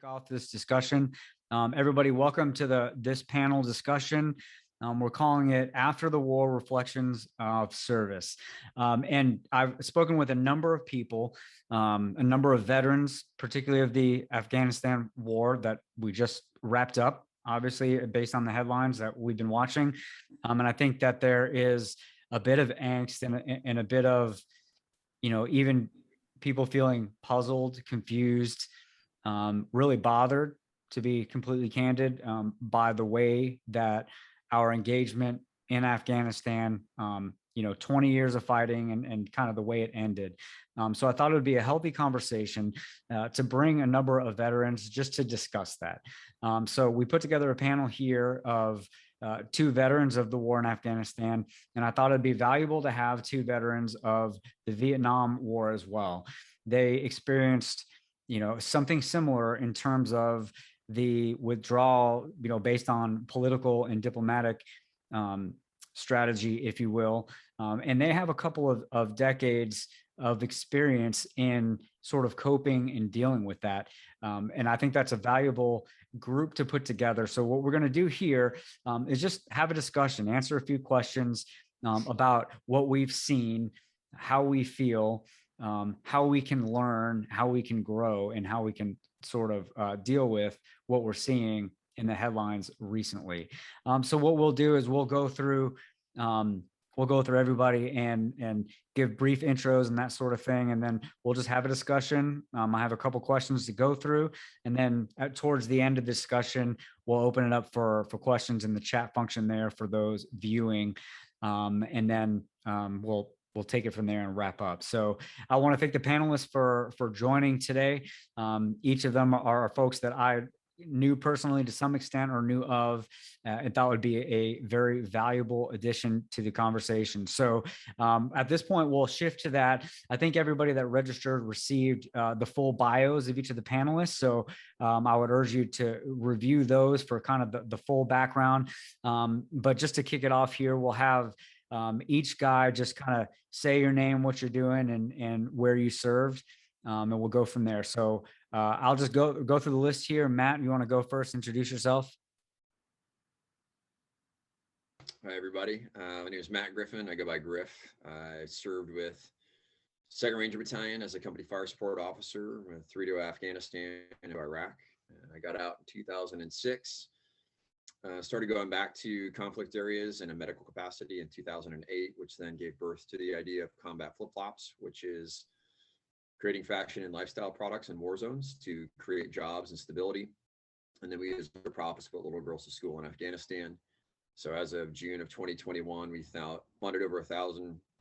kick off this discussion. Everybody, welcome to this panel discussion. We're calling it After the War Reflections of Service. And I've spoken with a number of people, a number of veterans, particularly of the Afghanistan war that we just wrapped up, obviously, based on the headlines that we've been watching. And I think that there is a bit of angst and a bit of, even people feeling puzzled, confused, really bothered, to be completely candid, by the way that our engagement in Afghanistan, 20 years of fighting and kind of the way it ended. So I thought it would be a healthy conversation to bring a number of veterans just to discuss that. So we put together a panel here of two veterans of the war in Afghanistan, and I thought it'd be valuable to have two veterans of the Vietnam War as well. They experienced, something similar in terms of the withdrawal, based on political and diplomatic strategy, if you will. And they have a couple of decades of experience in sort of coping and dealing with that. And I think that's a valuable group to put together. So what we're going to do here is just have a discussion, answer a few questions about what we've seen, how we feel, how we can learn, how we can grow, and how we can sort of deal with what we're seeing in the headlines recently. So what we'll do is we'll go through everybody and give brief intros and that sort of thing, and then we'll just have a discussion. I have a couple questions to go through, and then towards the end of the discussion, we'll open it up for questions in the chat function there for those viewing, and then we'll take it from there and wrap up. So I want to thank the panelists for joining today. Each of them are folks that I knew personally to some extent or knew of, and thought would be a very valuable addition to the conversation. So at this point, we'll shift to that. I think everybody that registered received the full bios of each of the panelists. So I would urge you to review those for kind of the full background. But just to kick it off here, we'll have each guy just kind of say your name, what you're doing, and where you served, and we'll go from there. So I'll just go through the list here. Matt, you want to go first? Introduce yourself. Hi, everybody. My name is Matt Griffin. I go by Griff. I served with 2nd Ranger Battalion as a company fire support officer, went through Afghanistan and Iraq. And I got out in 2006. Started going back to conflict areas in a medical capacity in 2008, which then gave birth to the idea of combat flip-flops, which is creating faction and lifestyle products in war zones to create jobs and stability. And then we used the profits to put little girls to school in Afghanistan. So as of June of 2021, we funded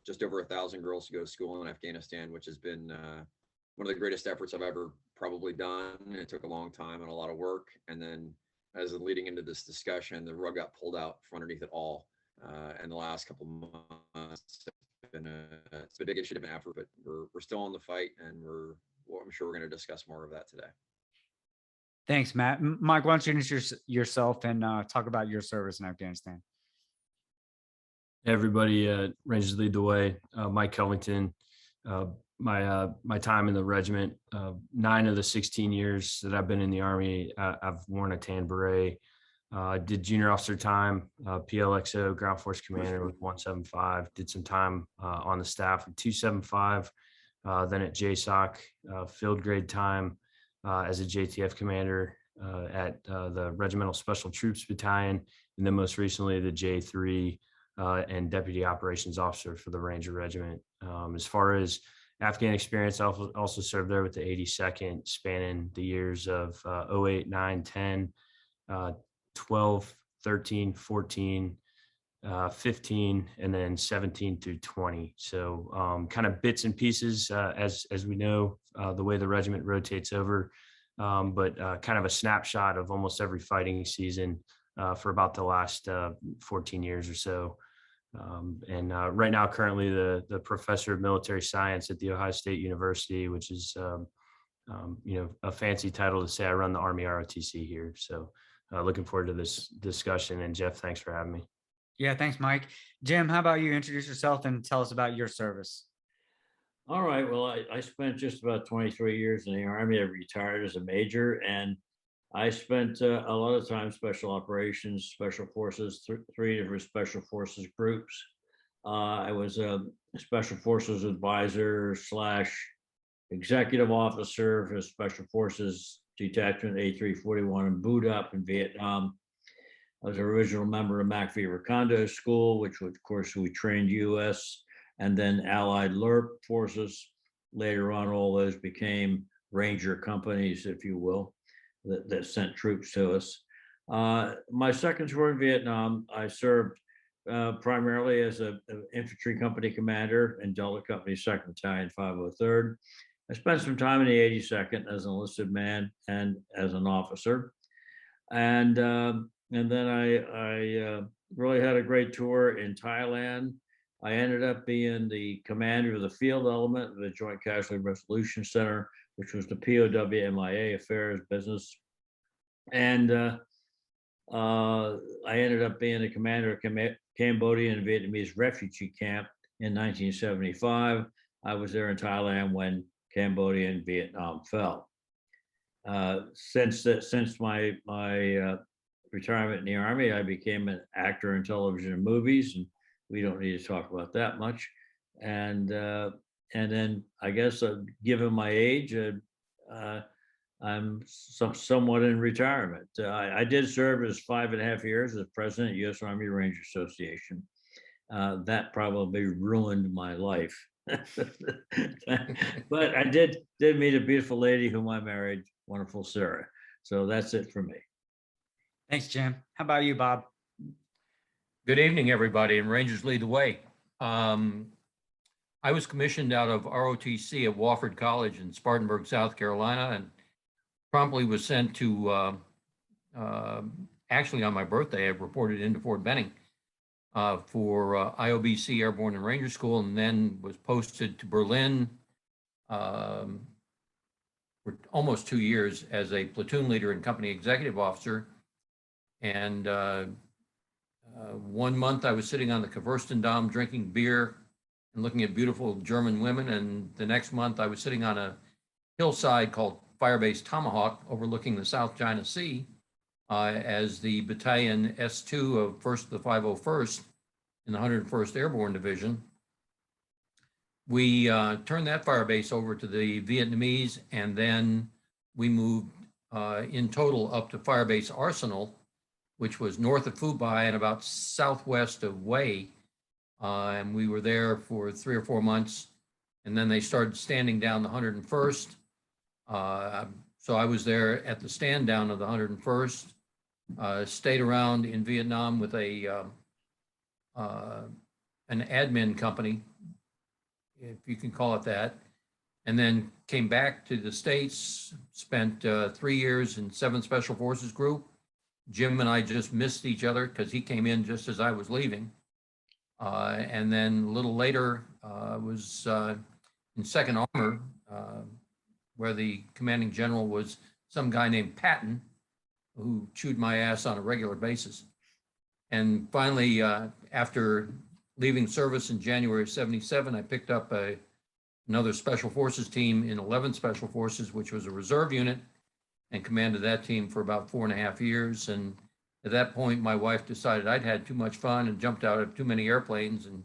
just over 1,000 girls to go to school in Afghanistan, which has been one of the greatest efforts I've ever probably done. It took a long time and a lot of work. And then as leading into this discussion, the rug got pulled out from underneath it all. And the last couple of months, it's been a big issue, different effort, but we're still in the fight, and I'm sure we're going to discuss more of that today. Thanks, Matt. Mike, why don't you introduce yourself and talk about your service in Afghanistan? Hey, everybody, Rangers lead the way. Mike Covington. My time in the regiment, 9 of the 16 years that I've been in the Army, I've worn a tan beret. Did junior officer time, PLXO, ground force commander with 175. Did some time on the staff with 275. Then at JSOC, field grade time as a JTF commander at the Regimental Special Troops Battalion, and then most recently the J3 and deputy operations officer for the Ranger Regiment. As far as Afghan experience, I also served there with the 82nd, spanning the years of 08, 9, 10, 12, 13, 14, 15, and then 17 through 20. So kind of bits and pieces as we know, the way the regiment rotates over, but kind of a snapshot of almost every fighting season for about the last 14 years or so. And right now, currently the professor of military science at the Ohio State University, which is, a fancy title to say I run the Army ROTC here. So looking forward to this discussion. And Jeff, thanks for having me. Yeah, thanks, Mike. Jim, how about you introduce yourself and tell us about your service? All right. Well, I spent just about 23 years in the Army. I retired as a major, and I spent a lot of time special operations, special forces, three different special forces groups. I was a special forces advisor / executive officer for Special Forces Detachment A341 in Budup in Vietnam. I was an original member of MACV Recondo School, which of course we trained US and then Allied LRP forces. Later on, all those became Ranger companies, if you will, that sent troops to us. My second tour in Vietnam, I served primarily as an infantry company commander in Delta Company 2nd Battalion 503rd. I spent some time in the 82nd as an enlisted man and as an officer. And then I really had a great tour in Thailand. I ended up being the commander of the field element of the Joint Casualty Resolution Center, which was the POW MIA affairs business. And I ended up being the commander of Cambodian and Vietnamese refugee camp in 1975. I was there in Thailand when Cambodia and Vietnam fell. Since my retirement in the Army, I became an actor in television and movies, and we don't need to talk about that much. And then I guess given my age, I'm somewhat in retirement. I did serve as 5.5 years as president of U.S. Army Ranger Association. That probably ruined my life. But I did meet a beautiful lady whom I married, wonderful Sarah. So that's it for me. Thanks, Jim. How about you, Bob? Good evening, everybody, and Rangers lead the way. I was commissioned out of ROTC at Wofford College in Spartanburg, South Carolina, and promptly was sent to, actually on my birthday, I reported into Fort Benning for IOBC Airborne and Ranger School, and then was posted to Berlin for almost 2 years as a platoon leader and company executive officer. And 1 month I was sitting on the Kavurstendam drinking beer and looking at beautiful German women. And the next month I was sitting on a hillside called Firebase Tomahawk overlooking the South China Sea as the battalion S2 of 1st the 501st in the 101st Airborne Division. We turned that firebase over to the Vietnamese, and then we moved in total up to Firebase Arsenal, which was north of Phu Bai and about southwest of Hue. And we were there for 3 or 4 months. And then they started standing down the 101st. So I was there at the stand down of the 101st, stayed around in Vietnam with an admin company, if you can call it that, and then came back to the States, spent 3 years in 7th Special Forces Group. Jim and I just missed each other because he came in just as I was leaving. And then a little later was in 2nd Armor, where the commanding general was some guy named Patton, who chewed my ass on a regular basis. And finally, after leaving service in January of 77, I picked up another Special Forces team in 11th Special Forces, which was a reserve unit, and commanded that team for about 4.5 years. And at that point, my wife decided I'd had too much fun and jumped out of too many airplanes, and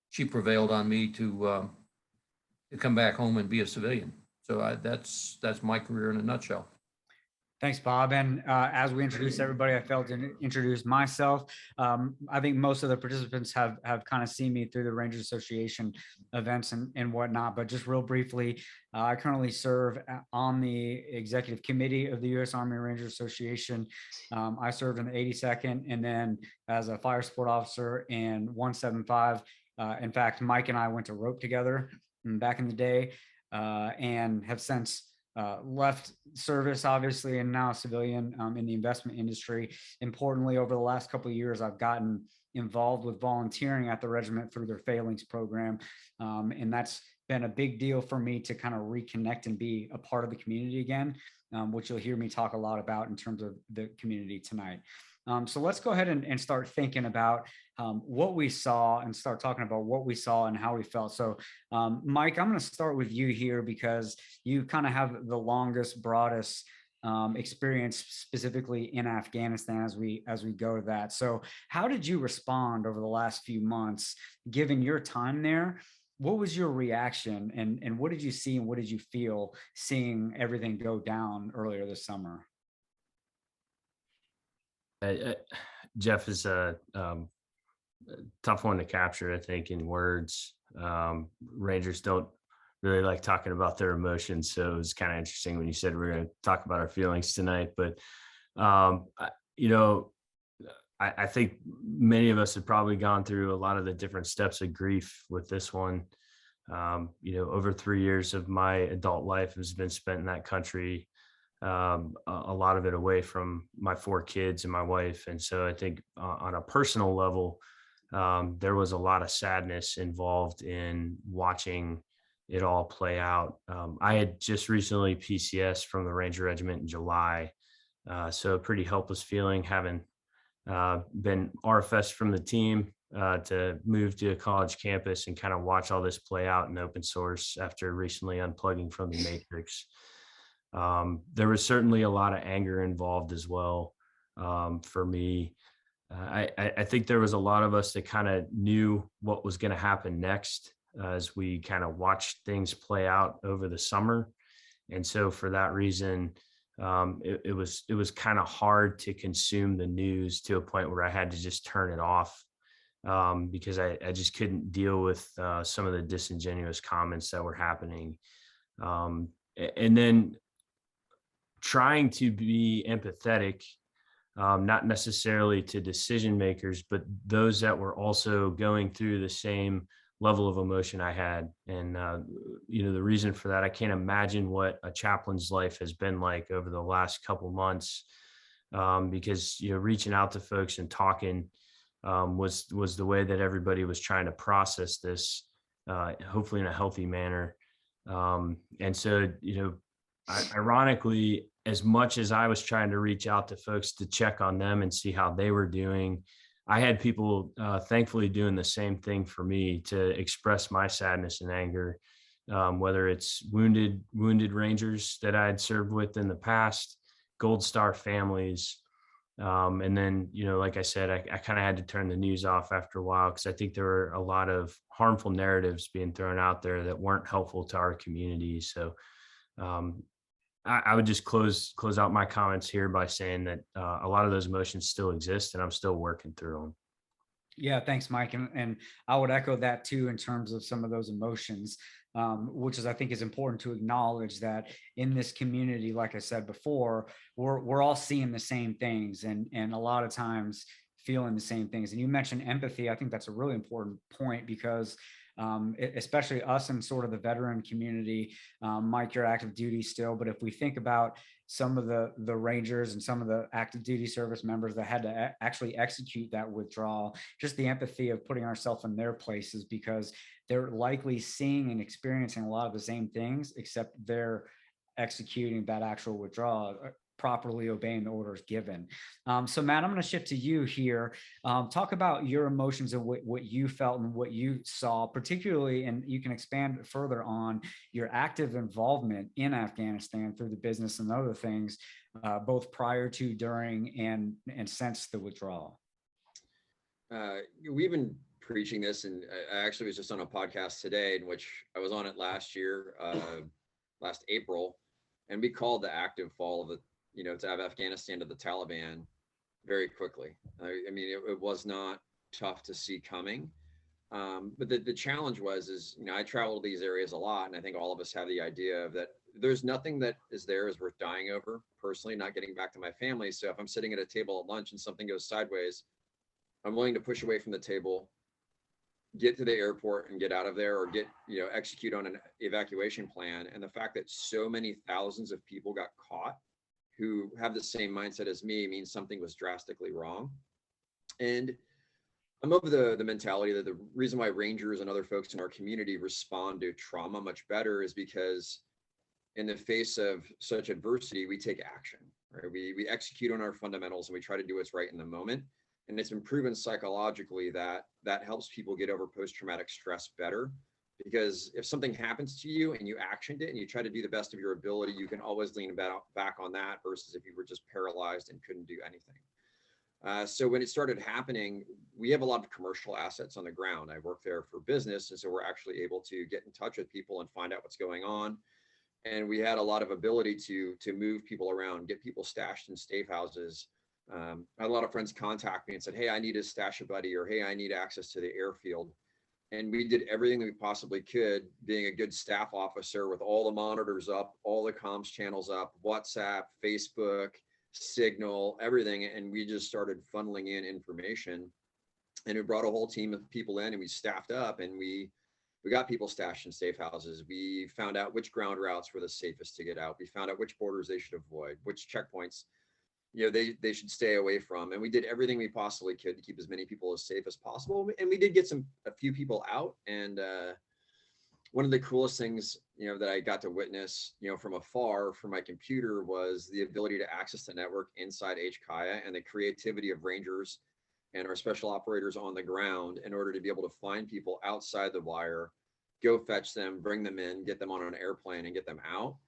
she prevailed on me to come back home and be a civilian. So that's my career in a nutshell. Thanks, Bob. And as we introduce everybody, I felt to introduce myself. I think most of the participants have kind of seen me through the Rangers Association events and whatnot, but just real briefly, I currently serve on the executive committee of the U.S. Army Rangers Association. I served in the 82nd and then as a fire support officer in 175. In fact, Mike and I went to rope together back in the day and have since left service, obviously, and now a civilian in the investment industry. Importantly, over the last couple of years, I've gotten involved with volunteering at the regiment through their Phalanx program. And that's been a big deal for me to kind of reconnect and be a part of the community again, which you'll hear me talk a lot about in terms of the community tonight. So let's go ahead and start thinking about what we saw and start talking about what we saw and how we felt. So Mike, I'm going to start with you here because you kind of have the longest, broadest experience specifically in Afghanistan as we go to that. So how did you respond over the last few months, given your time there? What was your reaction, and what did you see and what did you feel seeing everything go down earlier this summer? Jeff is a tough one to capture, I think, in words. Rangers don't really like talking about their emotions, so it was kind of interesting when you said we're going to talk about our feelings tonight. But I think many of us have probably gone through a lot of the different steps of grief with this one. Over 3 years of my adult life has been spent in that country. A lot of it away from my 4 kids and my wife. And so I think on a personal level, there was a lot of sadness involved in watching it all play out. I had just recently PCS from the Ranger Regiment in July. So a pretty helpless feeling, having been RFS from the team to move to a college campus and kind of watch all this play out in open source after recently unplugging from the matrix. There was certainly a lot of anger involved as well for me. I think there was a lot of us that kind of knew what was going to happen next as we kind of watched things play out over the summer. And so for that reason, it was kind of hard to consume the news to a point where I had to just turn it off because I just couldn't deal with some of the disingenuous comments that were happening. And then trying to be empathetic, not necessarily to decision makers, but those that were also going through the same level of emotion I had. And, the reason for that, I can't imagine what a chaplain's life has been like over the last couple months, because, reaching out to folks and talking was the way that everybody was trying to process this, hopefully in a healthy manner. And so, ironically, as much as I was trying to reach out to folks to check on them and see how they were doing, I had people thankfully doing the same thing for me to express my sadness and anger, whether it's wounded Rangers that I had served with in the past, Gold Star families. And then, like I said, I kind of had to turn the news off after a while because I think there were a lot of harmful narratives being thrown out there that weren't helpful to our community. So I would just close out my comments here by saying that a lot of those emotions still exist and I'm still working through them. Yeah, thanks, Mike. And I would echo that too, in terms of some of those emotions, which is, I think, is important to acknowledge that in this community, like I said before, we're all seeing the same things and a lot of times feeling the same things. And you mentioned empathy. I think that's a really important point because especially us in sort of the veteran community. Mike, you're active duty still, but if we think about some of the Rangers and some of the active duty service members that had to actually execute that withdrawal, just the empathy of putting ourselves in their places, because they're likely seeing and experiencing a lot of the same things, except they're executing that actual withdrawal, properly obeying the orders given. So Matt, I'm going to shift to you here. Talk about your emotions and what you felt and what you saw, particularly, and you can expand further on your active involvement in Afghanistan through the business and other things, both prior to, during, and since the withdrawal. We've been preaching this, and I actually was just on a podcast today in which I was on it last year, last April, and we called the active fall of the to have Afghanistan to the Taliban very quickly. I mean, it was not tough to see coming. But the challenge is, I travel to these areas a lot, and I think all of us have the idea of that there's nothing that is worth dying over, personally, not getting back to my family. So if I'm sitting at a table at lunch and something goes sideways, I'm willing to push away from the table, get to the airport and get out of there, or execute on an evacuation plan. And the fact that so many thousands of people got caught who have the same mindset as me means something was drastically wrong. And I'm of the mentality that the reason why Rangers and other folks in our community respond to trauma much better is because in the face of such adversity, we take action, right? We execute on our fundamentals and we try to do what's right in the moment. And it's been proven psychologically that helps people get over post-traumatic stress better because if something happens to you and you actioned it and you try to do the best of your ability, you can always lean back on that versus if you were just paralyzed and couldn't do anything. So when it started happening, we have a lot of commercial assets on the ground. I work there for business, and so we're actually able to get in touch with people and find out what's going on. And we had a lot of ability to move people around, get people stashed in safe houses. I had a lot of friends contact me and said, "Hey, I need to stash a buddy," or "Hey, I need access to the airfield." And we did everything that we possibly could, being a good staff officer, with all the monitors up, all the comms channels up, WhatsApp, Facebook, Signal, everything. And we just started funneling in information, and we brought a whole team of people in, and we staffed up, and we got people stashed in safe houses. We found out which ground routes were the safest to get out. We found out which borders they should avoid, which checkpoints, they should stay away from. And we did everything we possibly could to keep as many people as safe as possible. And we did get a few people out. And one of the coolest things, that I got to witness, from afar from my computer, was the ability to access the network inside HKIA, and the creativity of Rangers and our special operators on the ground in order to be able to find people outside the wire, go fetch them, bring them in, get them on an airplane, and get them out.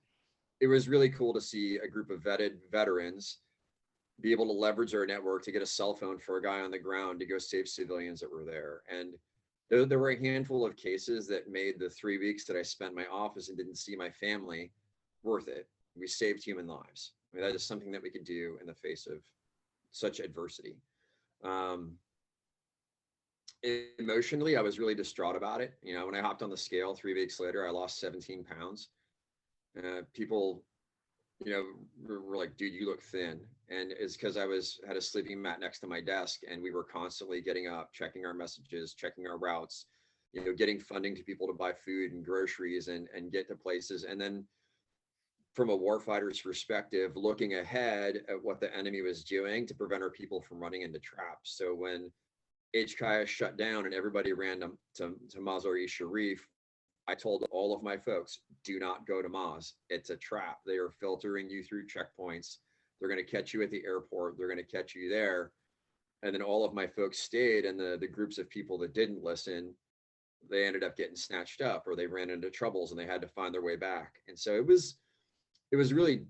It was really cool to see a group of vetted veterans be able to leverage our network to get a cell phone for a guy on the ground to go save civilians that were there. And there were a handful of cases that made the 3 weeks that I spent in my office and didn't see my family worth it. We saved human lives. I mean, that is something that we could do in the face of such adversity. Emotionally, I was really distraught about it. When I hopped on the scale 3 weeks later, I lost 17 pounds. People, were like, "Dude, you look thin." And it's because I had a sleeping mat next to my desk, and we were constantly getting up, checking our messages, checking our routes, getting funding to people to buy food and groceries and get to places. And then from a warfighter's perspective, looking ahead at what the enemy was doing to prevent our people from running into traps. So when HKIA shut down and everybody ran to Mazar-e-Sharif, I told all of my folks, "Do not go to Maz. It's a trap. They are filtering you through checkpoints. They're going to catch you at the airport. They're going to catch you there." And then all of my folks stayed, and the groups of people that didn't listen, they ended up getting snatched up, or they ran into troubles and they had to find their way back. And so it was really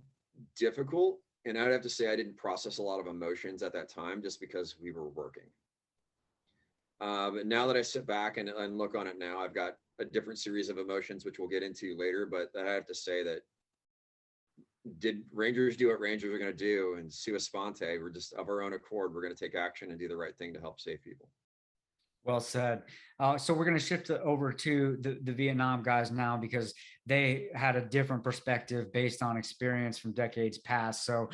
difficult. And I'd have to say I didn't process a lot of emotions at that time, just because we were working. But now that I sit back and look on it now, I've got a different series of emotions, which we'll get into later. But I have to say that, did Rangers do what Rangers are going to do? And sua sponte, we're just of our own accord, we're going to take action and do the right thing to help save people. Well said. So we're going to shift over to the Vietnam guys now, because they had a different perspective based on experience from decades past. So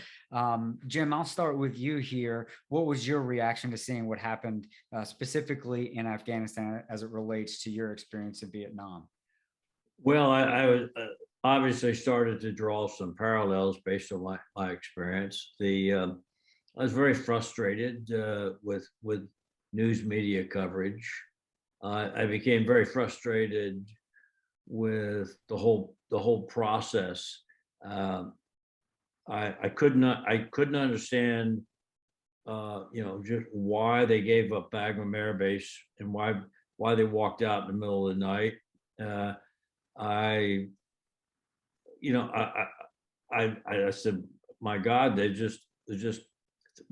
Jim, I'll start with you here. What was your reaction to seeing what happened specifically in Afghanistan as it relates to your experience in Vietnam? Well, I was obviously started to draw some parallels based on my experience. I was very frustrated with news media coverage. I became very frustrated with the whole process. I couldn't understand, just why they gave up Bagram Air Base and why they walked out in the middle of the night. I said, my God, they're just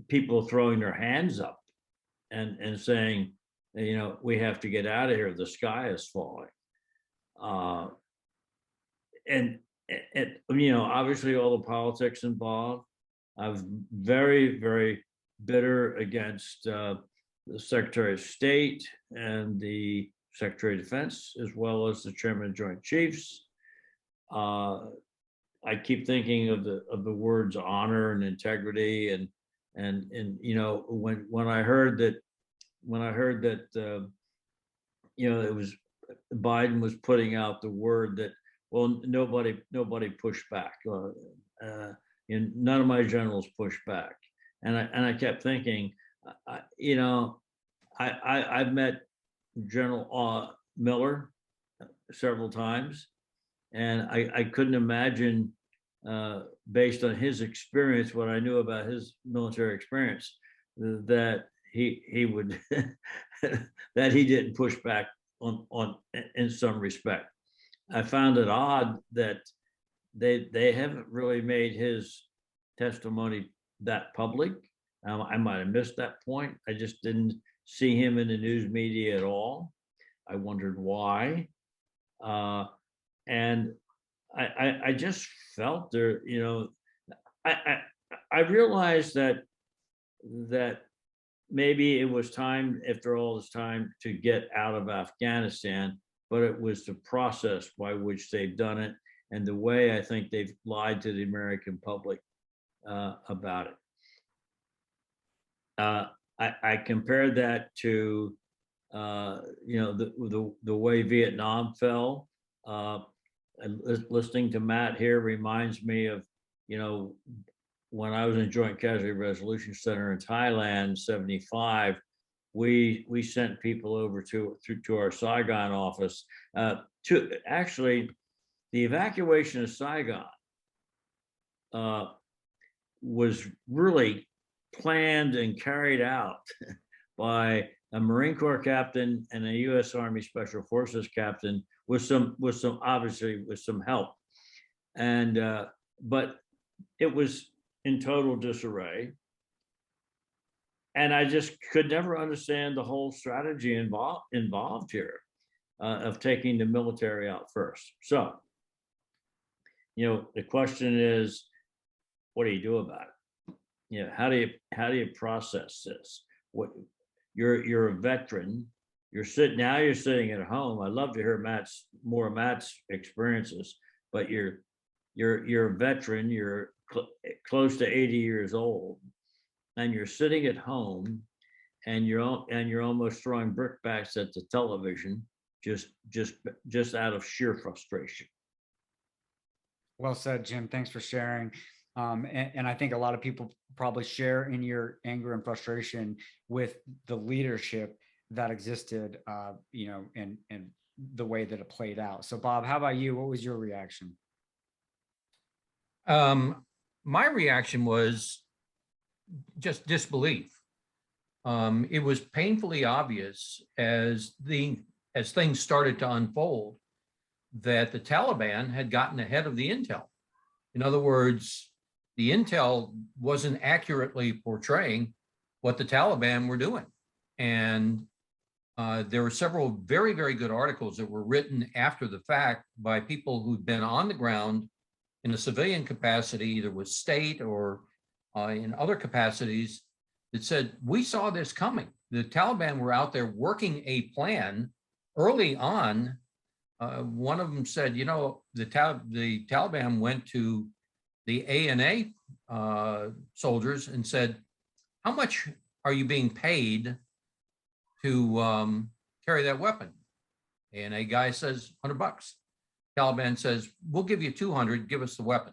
people throwing their hands up and saying, we have to get out of here. The sky is falling. And obviously all the politics involved. I was very, very bitter against the Secretary of State and the Secretary of Defense, as well as the Chairman of Joint Chiefs. I keep thinking of the words honor and integrity, and when I heard that it was Biden was putting out the word that, well, nobody pushed back, none of my generals pushed back, and I kept thinking, I've met General Miller several times, and I couldn't imagine, based on his experience, what I knew about his military experience, that he would that he didn't push back in some respect. I found it odd that they haven't really made his testimony that public. I might have missed that point. I just didn't see him in the news media at all. I wondered why. And I just felt there, I realized that maybe it was time, after all this time, to get out of Afghanistan, but it was the process by which they've done it and the way I think they've lied to the American public about it. I compared that to the way Vietnam fell. And listening to Matt here reminds me of, when I was in Joint Casualty Resolution Center in Thailand, 75, we sent people over to our Saigon office to actually the evacuation of Saigon was really planned and carried out by a Marine Corps captain and a U.S. Army Special Forces captain with some help, and but it was in total disarray, and I just could never understand the whole strategy involved here of taking the military out first. So, the question is, what do you do about it? How do you process this? What you're a veteran. You're sitting at home. I'd love to hear Matt's experiences, but you're a veteran. You're close to 80 years old, and you're sitting at home, and you're almost throwing brickbats at the television, just out of sheer frustration. Well said, Jim. Thanks for sharing. And I think a lot of people probably share in your anger and frustration with the leadership that existed, and the way that it played out. So, Bob, how about you? What was your reaction? My reaction was just disbelief. It was painfully obvious as things started to unfold that the Taliban had gotten ahead of the intel. In other words, the intel wasn't accurately portraying what the Taliban were doing. And there were several very, very good articles that were written after the fact by people who'd been on the ground in a civilian capacity, either with state or in other capacities, that said, we saw this coming. The Taliban were out there working a plan early on. One of them said, the Taliban went to the ANA soldiers and said, how much are you being paid to carry that weapon? ANA guy says $100. Taliban says, we'll give you 200, give us the weapon.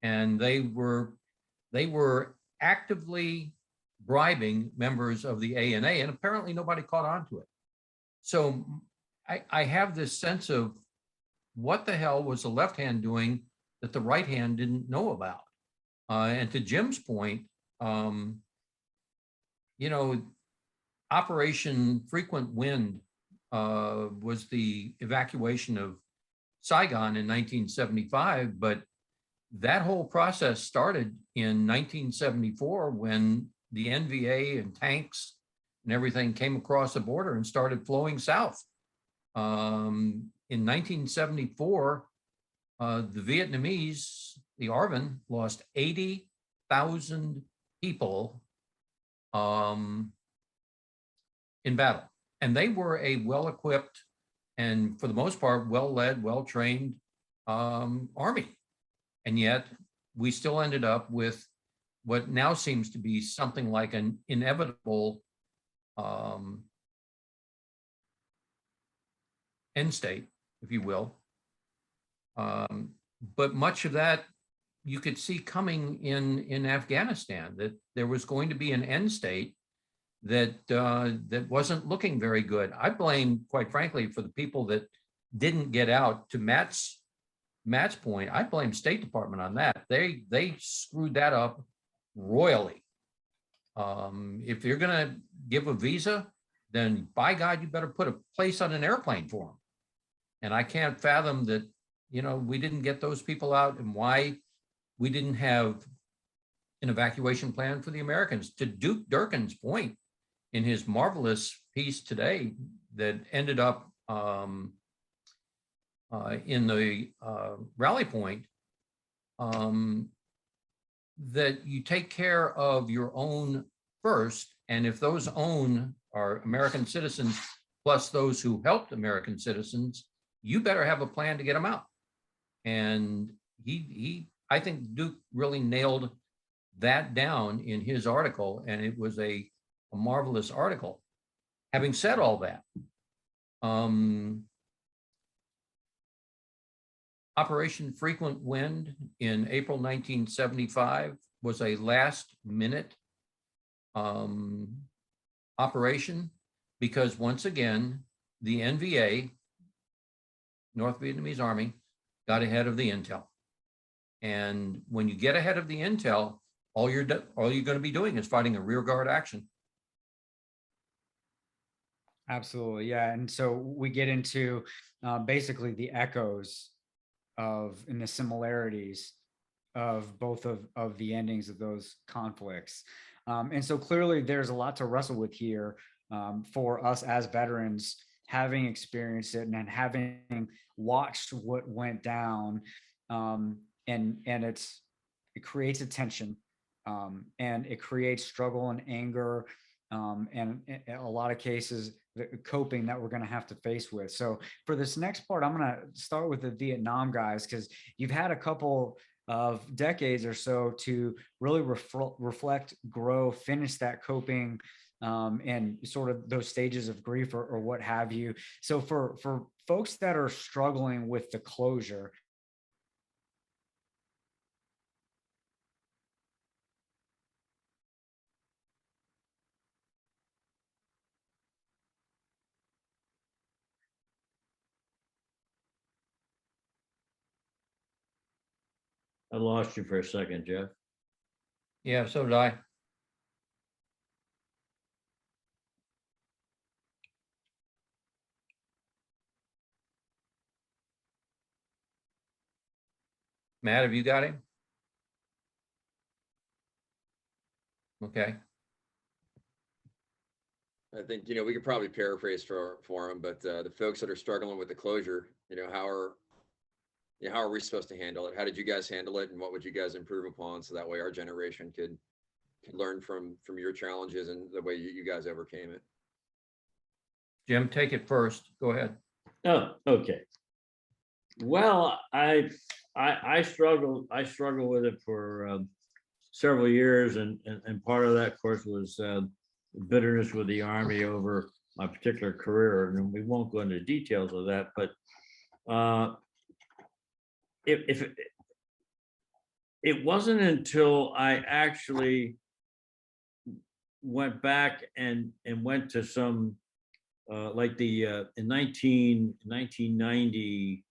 And they were actively bribing members of the ANA, and apparently nobody caught on to it. So I have this sense of what the hell was the left hand doing that the right hand didn't know about? And to Jim's point, Operation Frequent Wind was the evacuation of Saigon in 1975, but that whole process started in 1974 when the NVA and tanks and everything came across the border and started flowing south. In 1974, the Vietnamese, the ARVN, lost 80,000 people in battle. And they were a well-equipped and, for the most part, well-led, well-trained army. And yet we still ended up with what now seems to be something like an inevitable end state, if you will. But much of that you could see coming in Afghanistan, that there was going to be an end state that wasn't looking very good. I blame, quite frankly, for the people that didn't get out. To Matt's point, I blame State Department on that. They screwed that up royally. If you're going to give a visa, then by God, you better put a place on an airplane for them. And I can't fathom that, we didn't get those people out, and why we didn't have an evacuation plan for the Americans. To Duke Durkin's point in his marvelous piece today that ended up in the rally point, that you take care of your own first. And if those own are American citizens, plus those who helped American citizens, you better have a plan to get them out. And I think Duke really nailed that down in his article, and it was a marvelous article. Having said all that, Operation Frequent Wind in April 1975 was a last-minute operation, because once again, the NVA, North Vietnamese Army, got ahead of the intel. And when you get ahead of the intel, all you're going to be doing is fighting a rearguard action. Absolutely, yeah. And so we get into basically the echoes and the similarities of both of the endings of those conflicts. And so clearly there's a lot to wrestle with here for us as veterans, having experienced it and having watched what went down. And it creates a tension, and it creates struggle and anger, and in a lot of cases, the coping that we're going to have to face with. So for this next part, I'm going to start with the Vietnam guys, because you've had a couple of decades or so to really reflect, grow, finish that coping, and sort of those stages of grief or what have you. So for folks that are struggling with the closure, I lost you for a second, Jeff. Yeah, so did I. Matt, have you got him? Okay. I think, we could probably paraphrase for him, but the folks that are struggling with the closure, how are we supposed to handle it? How did you guys handle it, and what would you guys improve upon, so that way our generation could learn from your challenges and the way you guys overcame it? Jim, take it first. Go ahead. Oh, okay. Well, I struggled with it for several years, and part of that, of course, was bitterness with the Army over my particular career, and we won't go into details of that, but if it wasn't until I actually went back and went to some like in 1990,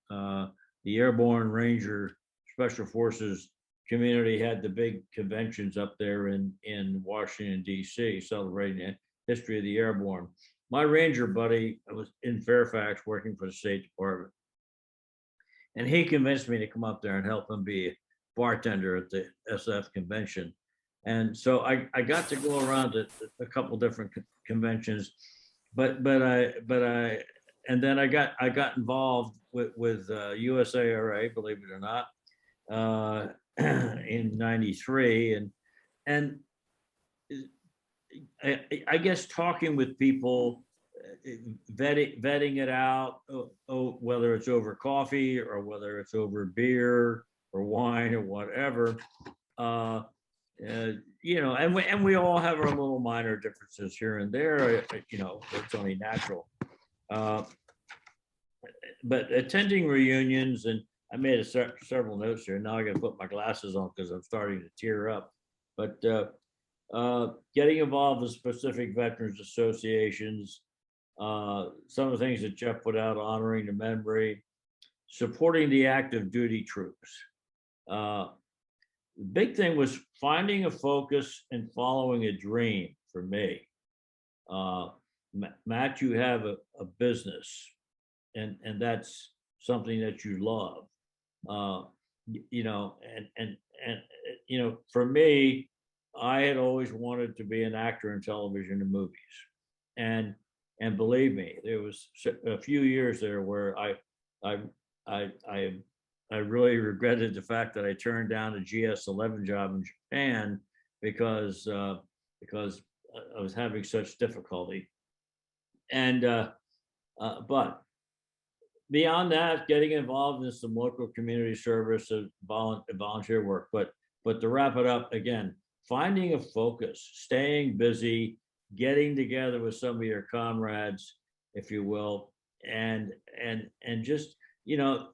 the Airborne Ranger Special Forces community had the big conventions up there in Washington, D.C., celebrating the history of the airborne. My Ranger buddy was in Fairfax working for the State Department, and he convinced me to come up there and help him be a bartender at the SF convention. And so I got to go around to a couple different conventions, but I got involved with USARA, believe it or not, in '93, and I guess talking with people, vetting it out, whether it's over coffee or whether it's over beer or wine or whatever, and we all have our little minor differences here and there. It's only natural. But attending reunions, and I made several notes here. Now I got to put my glasses on because I'm starting to tear up. But getting involved in specific veterans associations, some of the things that Jeff put out, honoring the memory, supporting the active duty troops. The big thing was finding a focus and following a dream for me. Matt, you have a business, and that's something that you love. You know, you know, for me, I had always wanted to be an actor in television and movies, and believe me, there was a few years there where I I I I really regretted the fact that I turned down a GS-11 job in Japan because I was having such difficulty. And but beyond that, getting involved in some local community service, volunteer work. But to wrap it up again, finding a focus, staying busy, getting together with some of your comrades, if you will, and just, you know,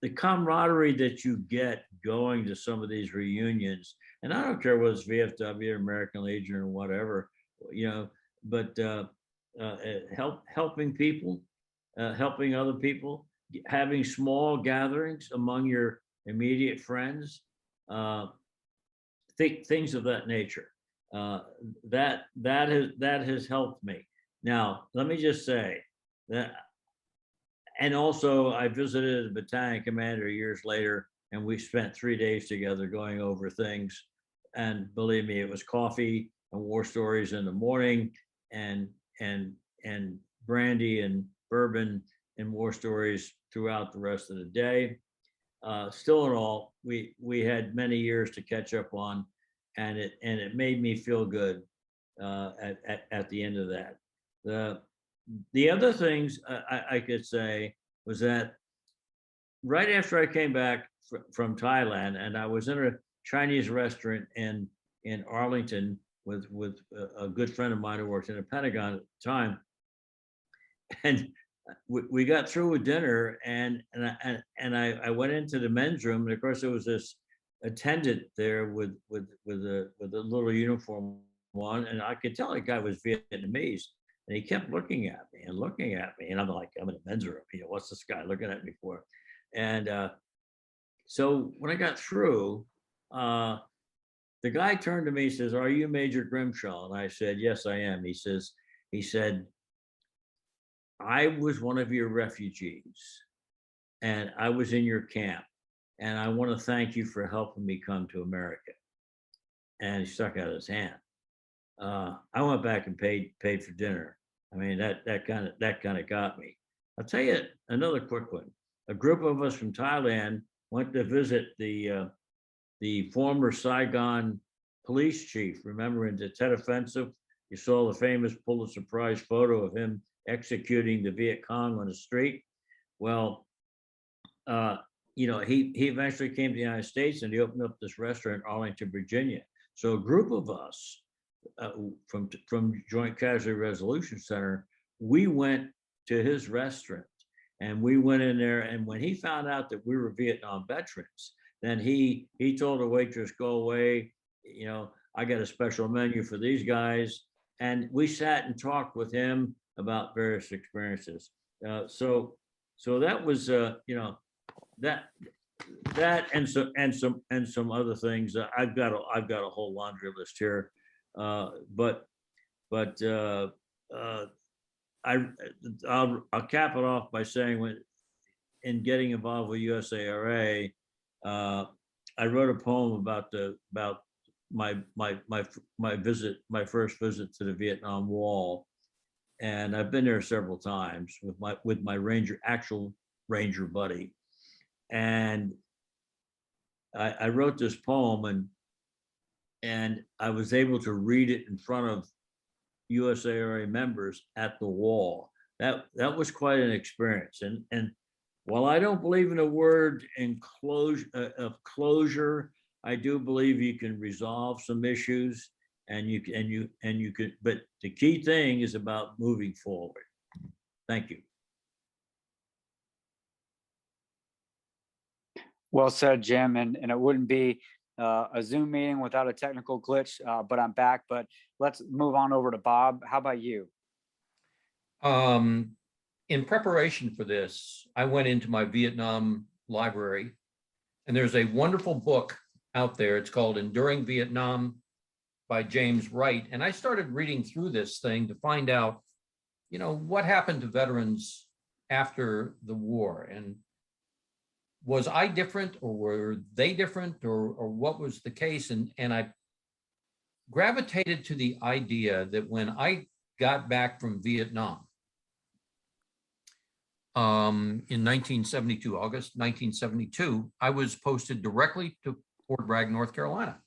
the camaraderie that you get going to some of these reunions, and I don't care whether it's VFW or American Legion or whatever, you know, but helping people, helping other people, having small gatherings among your immediate friends, things of that nature. That has helped me. Now, let me just say that, and also I visited a battalion commander years later, and we spent 3 days together going over things. And believe me, it was coffee and war stories in the morning, and brandy and bourbon and war stories throughout the rest of the day. Still in all, we had many years to catch up on, and it made me feel good at the end of that. The other things I could say was that right after I came back from Thailand, and I was in a Chinese restaurant in Arlington with a good friend of mine who worked in the Pentagon at the time, and we got through with dinner, and I went into the men's room, and of course there was this attendant there with a little uniform on, and I could tell the guy was Vietnamese, and he kept looking at me, and I'm like, I'm in the men's room, you know, what's this guy looking at me for? And so when I got through, the guy turned to me, he says, "Are you Major Grimshaw?" And I said, "Yes, I am." He said, "I was one of your refugees, and I was in your camp, and I want to thank you for helping me come to America." And he stuck out his hand. I went back and paid for dinner. I mean, that kind of got me. I'll tell you another quick one. A group of us from Thailand went to visit the former Saigon police chief. Remember, in the Tet Offensive, you saw the famous Pulitzer Prize photo of him executing the Viet Cong on the street. Well, you know, he eventually came to the United States, and he opened up this restaurant in Arlington, Virginia. So a group of us from Joint Casualty Resolution Center, we went to his restaurant, and we went in there. And when he found out that we were Vietnam veterans, then he told the waitress, "Go away. You know, I got a special menu for these guys." And we sat and talked with him about various experiences. So that was, you know, that and some other things. I've got a whole laundry list here, but I'll cap it off by saying, in getting involved with USARA, I wrote a poem about my first visit to the Vietnam Wall, and I've been there several times with my actual ranger buddy, and I wrote this poem, and I was able to read it in front of USARA members at the wall. That was quite an experience, and while I don't believe in a word of closure, I do believe you can resolve some issues, and you can. But the key thing is about moving forward. Thank you. Well said, Jim. And it wouldn't be a Zoom meeting without a technical glitch, but I'm back. But let's move on over to Bob. How about you? In preparation for this, I went into my Vietnam library, and there's a wonderful book out there. It's called Enduring Vietnam, by James Wright. And I started reading through this thing to find out, what happened to veterans after the war. And was I different, or were they different, or what was the case? And I gravitated to the idea that when I got back from Vietnam in 1972, August 1972, I was posted directly to Fort Bragg, North Carolina.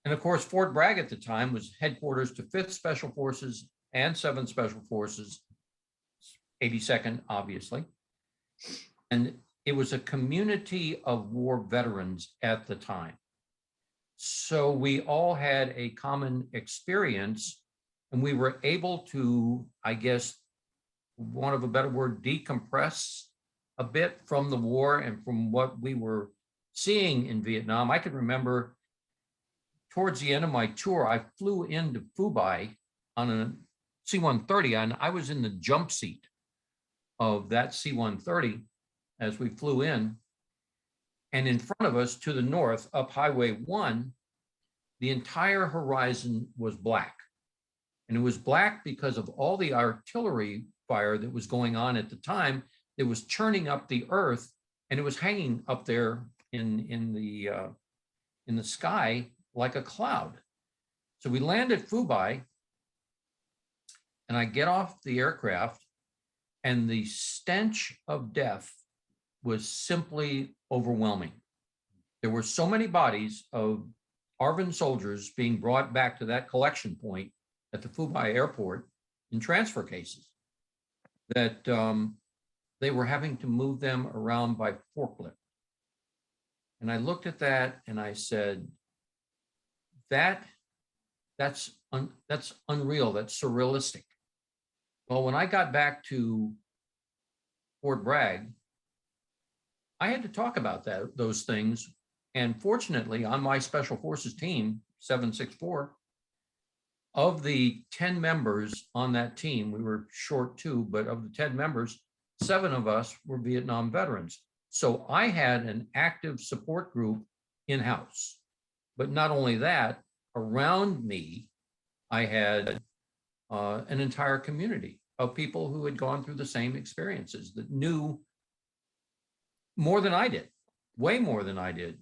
And of course, Fort Bragg at the time was headquarters to 5th Special Forces and 7th Special Forces, 82nd, obviously. And it was a community of war veterans at the time. So we all had a common experience, and we were able to, I guess, want of a better word, decompress a bit from the war and from what we were seeing in Vietnam. I can remember towards the end of my tour, I flew into Phu Bai on a C-130, and I was in the jump seat of that C-130 as we flew in. And in front of us to the north, up Highway 1, the entire horizon was black. And it was black because of all the artillery fire that was going on at the time. It was churning up the earth, and it was hanging up there in the sky like a cloud. So we land at Phu Bai, and I get off the aircraft, and the stench of death was simply overwhelming. There were so many bodies of ARVN soldiers being brought back to that collection point at the Phu Bai airport in transfer cases that they were having to move them around by forklift. And I looked at that and I said, that's unreal, that's surrealistic. Well, when I got back to Fort Bragg, I had to talk about those things. And fortunately, on my Special Forces team, 764, of the 10 members on that team, we were short 2, but of the 10 members, 7 of us were Vietnam veterans. So I had an active support group in-house. But not only that, around me, I had an entire community of people who had gone through the same experiences, that knew more than I did, way more than I did.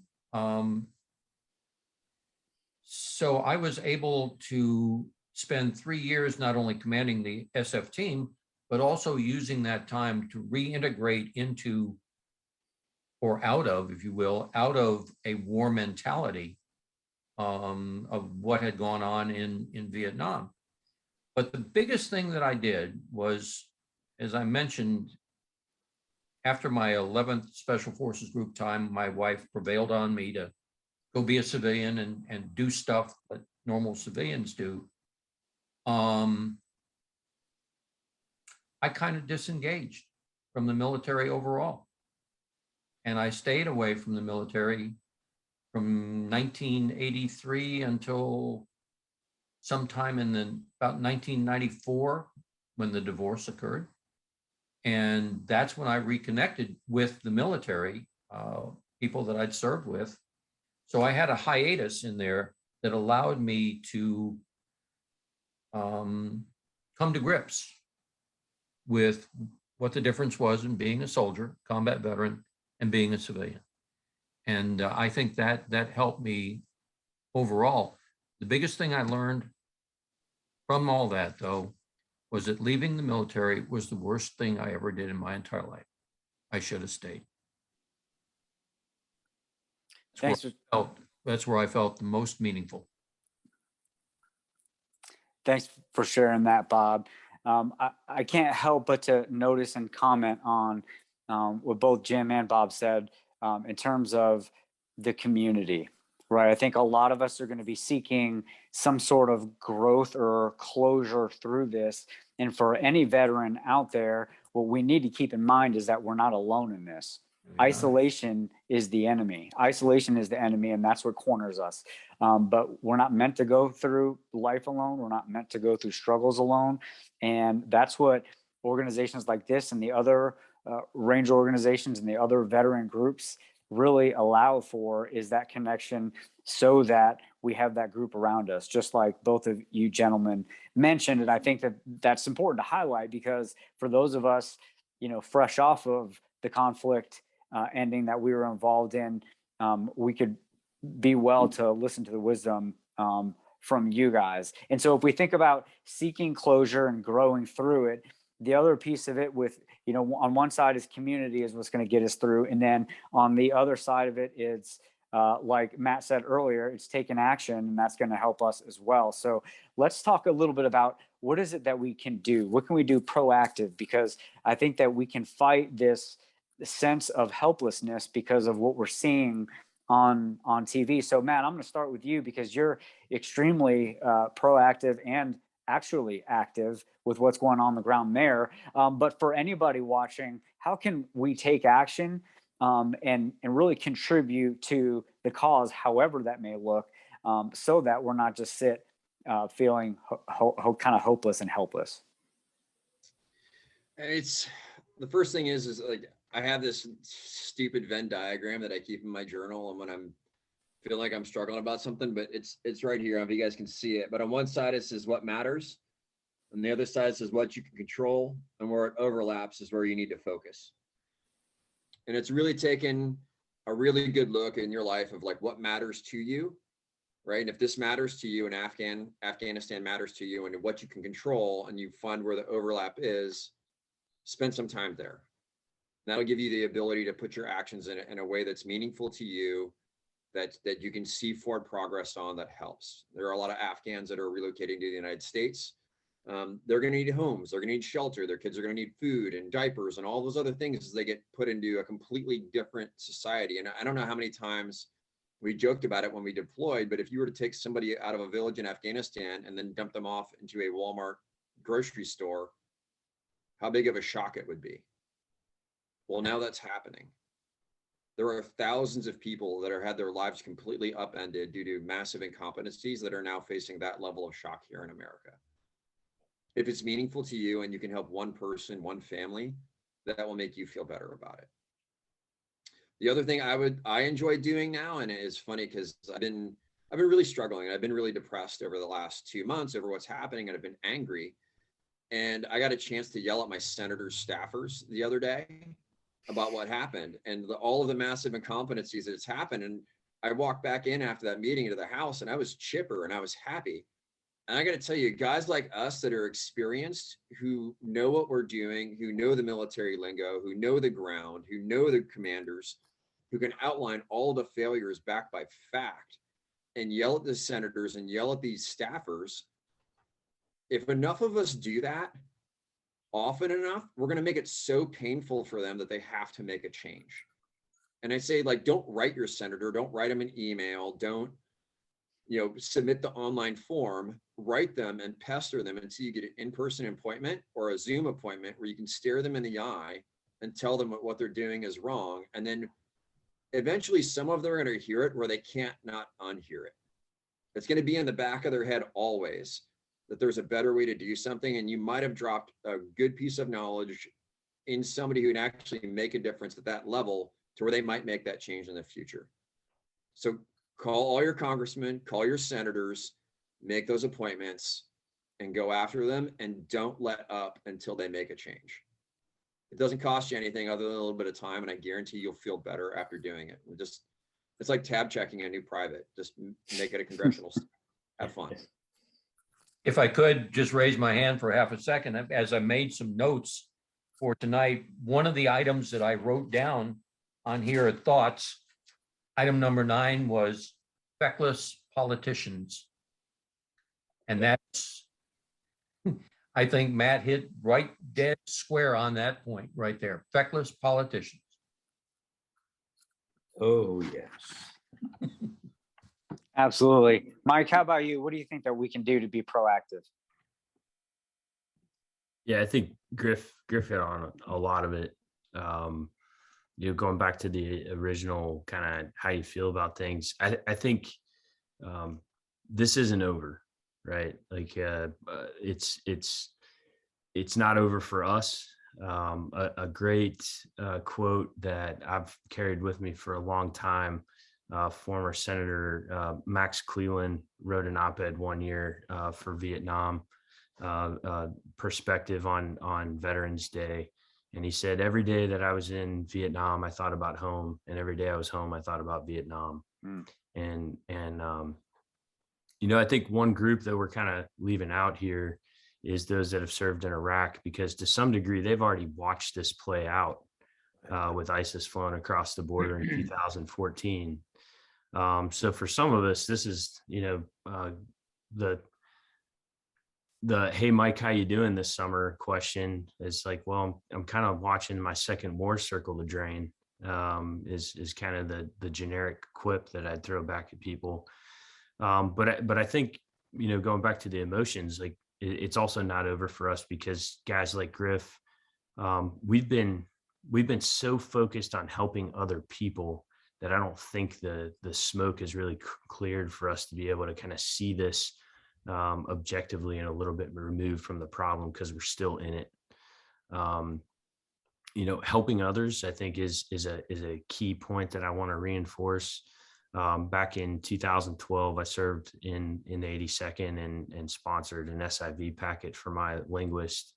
So I was able to spend 3 years not only commanding the SF team, but also using that time to reintegrate into, or out of, if you will, out of a war mentality of what had gone on in Vietnam. But the biggest thing that I did was, as I mentioned, after my 11th Special Forces Group time, my wife prevailed on me to go be a civilian and do stuff that normal civilians do. I kind of disengaged from the military overall. And I stayed away from the military from 1983 until sometime in about 1994, when the divorce occurred. And that's when I reconnected with the military, people that I'd served with. So I had a hiatus in there that allowed me to come to grips with what the difference was in being a soldier, combat veteran, and being a civilian. And I think that helped me overall. The biggest thing I learned from all that, though, was that leaving the military was the worst thing I ever did in my entire life. I should have stayed. That's where I felt the most meaningful. Thanks for sharing that, Bob. I can't help but to notice and comment on what both Jim and Bob said in terms of the community, right? I think a lot of us are going to be seeking some sort of growth or closure through this. And for any veteran out there, what we need to keep in mind is that we're not alone in this. Isolation is the enemy. Isolation is the enemy, and that's what corners us. But we're not meant to go through life alone. We're not meant to go through struggles alone. And that's what organizations like this and the other Ranger organizations and the other veteran groups really allow for, is that connection, so that we have that group around us, just like both of you gentlemen mentioned. And I think that that's important to highlight, because for those of us, fresh off of the conflict ending that we were involved in, we could be well to listen to the wisdom from you guys. And so if we think about seeking closure and growing through it, the other piece of it with, on one side is community is what's going to get us through. And then on the other side of it, it's like Matt said earlier, it's taking action, and that's going to help us as well. So let's talk a little bit about what is it that we can do? What can we do proactive? Because I think that we can fight this sense of helplessness because of what we're seeing on TV. So Matt, I'm going to start with you, because you're extremely proactive and actually active with what's going on the ground there. But for anybody watching, how can we take action and really contribute to the cause, however that may look, so that we're not just feeling kind of hopeless and helpless? It's the first thing is like, I have this stupid Venn diagram that I keep in my journal, and when I'm feeling like I'm struggling about something, but it's right here. I don't know if you guys can see it, but on one side it says what matters, and the other side says what you can control, and where it overlaps is where you need to focus. And it's really taken a really good look in your life of like what matters to you, right? And if this matters to you, and Afghanistan matters to you, and what you can control, and you find where the overlap is, spend some time there. That'll give you the ability to put your actions in a way that's meaningful to you, that you can see forward progress on, that helps. There are a lot of Afghans that are relocating to the United States. They're going to need homes. They're going to need shelter. Their kids are going to need food and diapers and all those other things as they get put into a completely different society. And I don't know how many times we joked about it when we deployed, but if you were to take somebody out of a village in Afghanistan and then dump them off into a Walmart grocery store, how big of a shock it would be. Well, now that's happening. There are thousands of people that have had their lives completely upended due to massive incompetencies that are now facing that level of shock here in America. If it's meaningful to you and you can help one person, one family, that will make you feel better about it. The other thing I enjoy doing now, and it is funny because I've been really struggling. I've been really depressed over the last 2 months over what's happening, and I've been angry. And I got a chance to yell at my senator's staffers the other day about what happened and all of the massive incompetencies that has happened. And I walked back in after that meeting into the House, and I was chipper and I was happy. And I got to tell you, guys like us that are experienced, who know what we're doing, who know the military lingo, who know the ground, who know the commanders, who can outline all the failures backed by fact, and yell at the senators and yell at these staffers. If enough of us do that often enough, we're going to make it so painful for them that they have to make a change. And I say, like, don't write your senator, don't write them an email, don't, submit the online form, write them and pester them until you get an in-person appointment or a Zoom appointment where you can stare them in the eye and tell them what they're doing is wrong. And then eventually some of them are going to hear it where they can't not unhear it. It's going to be in the back of their head always that there's a better way to do something, and you might have dropped a good piece of knowledge in somebody who can actually make a difference at that level to where they might make that change in the future. So call all your congressmen, call your senators, make those appointments, and go after them, and don't let up until they make a change. It doesn't cost you anything other than a little bit of time, and I guarantee you'll feel better after doing it. It's like tab checking a new private. Just make it a congressional. Have fun. If I could just raise my hand for half a second, as I made some notes for tonight, one of the items that I wrote down on here are thoughts. Item number 9 was feckless politicians. And that's, I think Matt hit right dead square on that point right there. Feckless politicians. Oh, yes. Absolutely. Mike, how about you? What do you think that we can do to be proactive? Yeah, I think Griff hit on a lot of it. Going back to the original kind of how you feel about things. I think this isn't over, right? Like it's not over for us. A great quote that I've carried with me for a long time former Senator Max Cleland wrote an op-ed one year for Vietnam perspective on Veterans Day. And he said, every day that I was in Vietnam, I thought about home. And every day I was home, I thought about Vietnam. And I think one group that we're kind of leaving out here is those that have served in Iraq, because to some degree, they've already watched this play out with ISIS flowing across the border in 2014. So for some of us, this is, the hey Mike, how you doing this summer question is like, well, I'm kind of watching my second war circle to drain, is kind of the generic quip that I'd throw back at people. But I think, going back to the emotions, like it's also not over for us, because guys like Griff, we've been so focused on helping other people that I don't think the smoke is really cleared for us to be able to kind of see this objectively and a little bit removed from the problem, because we're still in it. Helping others, I think is a key point that I want to reinforce. Back in 2012, I served in the 82nd and sponsored an SIV packet for my linguist.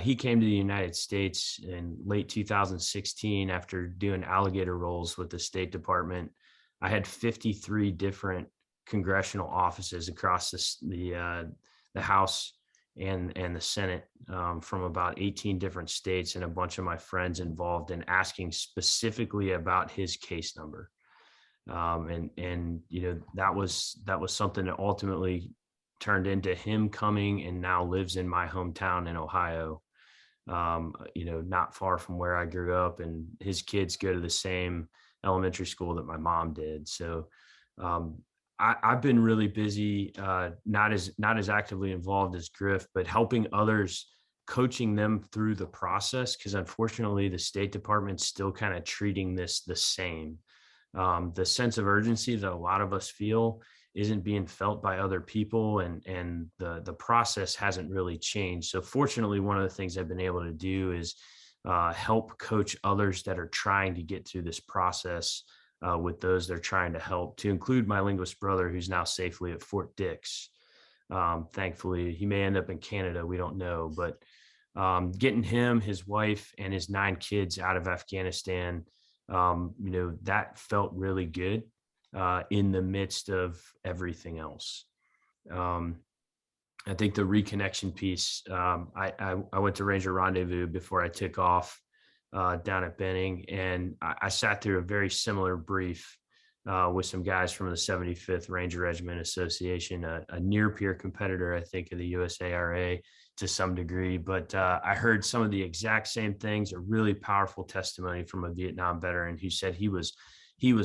He came to the United States in late 2016 after doing alligator rolls with the State Department. I had 53 different congressional offices across the House and the Senate, from about 18 different states, and a bunch of my friends involved in asking specifically about his case number. That was something that ultimately turned into him coming and now lives in my hometown in Ohio, not far from where I grew up, and his kids go to the same elementary school that my mom did. So I've been really busy, not as actively involved as Griff, but helping others, coaching them through the process, because unfortunately the State Department's still kind of treating this the same. The sense of urgency that a lot of us feel isn't being felt by other people, and the process hasn't really changed. So fortunately, one of the things I've been able to do is help coach others that are trying to get through this process with those they're trying to help, to include my linguist brother, who's now safely at Fort Dix. Thankfully, he may end up in Canada, we don't know, but getting him, his wife, and his 9 kids out of Afghanistan, that felt really good in the midst of everything else. I think the reconnection piece, I went to Ranger Rendezvous before I took off down at Benning, and I sat through a very similar brief with some guys from the 75th Ranger Regiment Association, a near peer competitor, I think, of the USARA to some degree. But I heard some of the exact same things, a really powerful testimony from a Vietnam veteran who said he was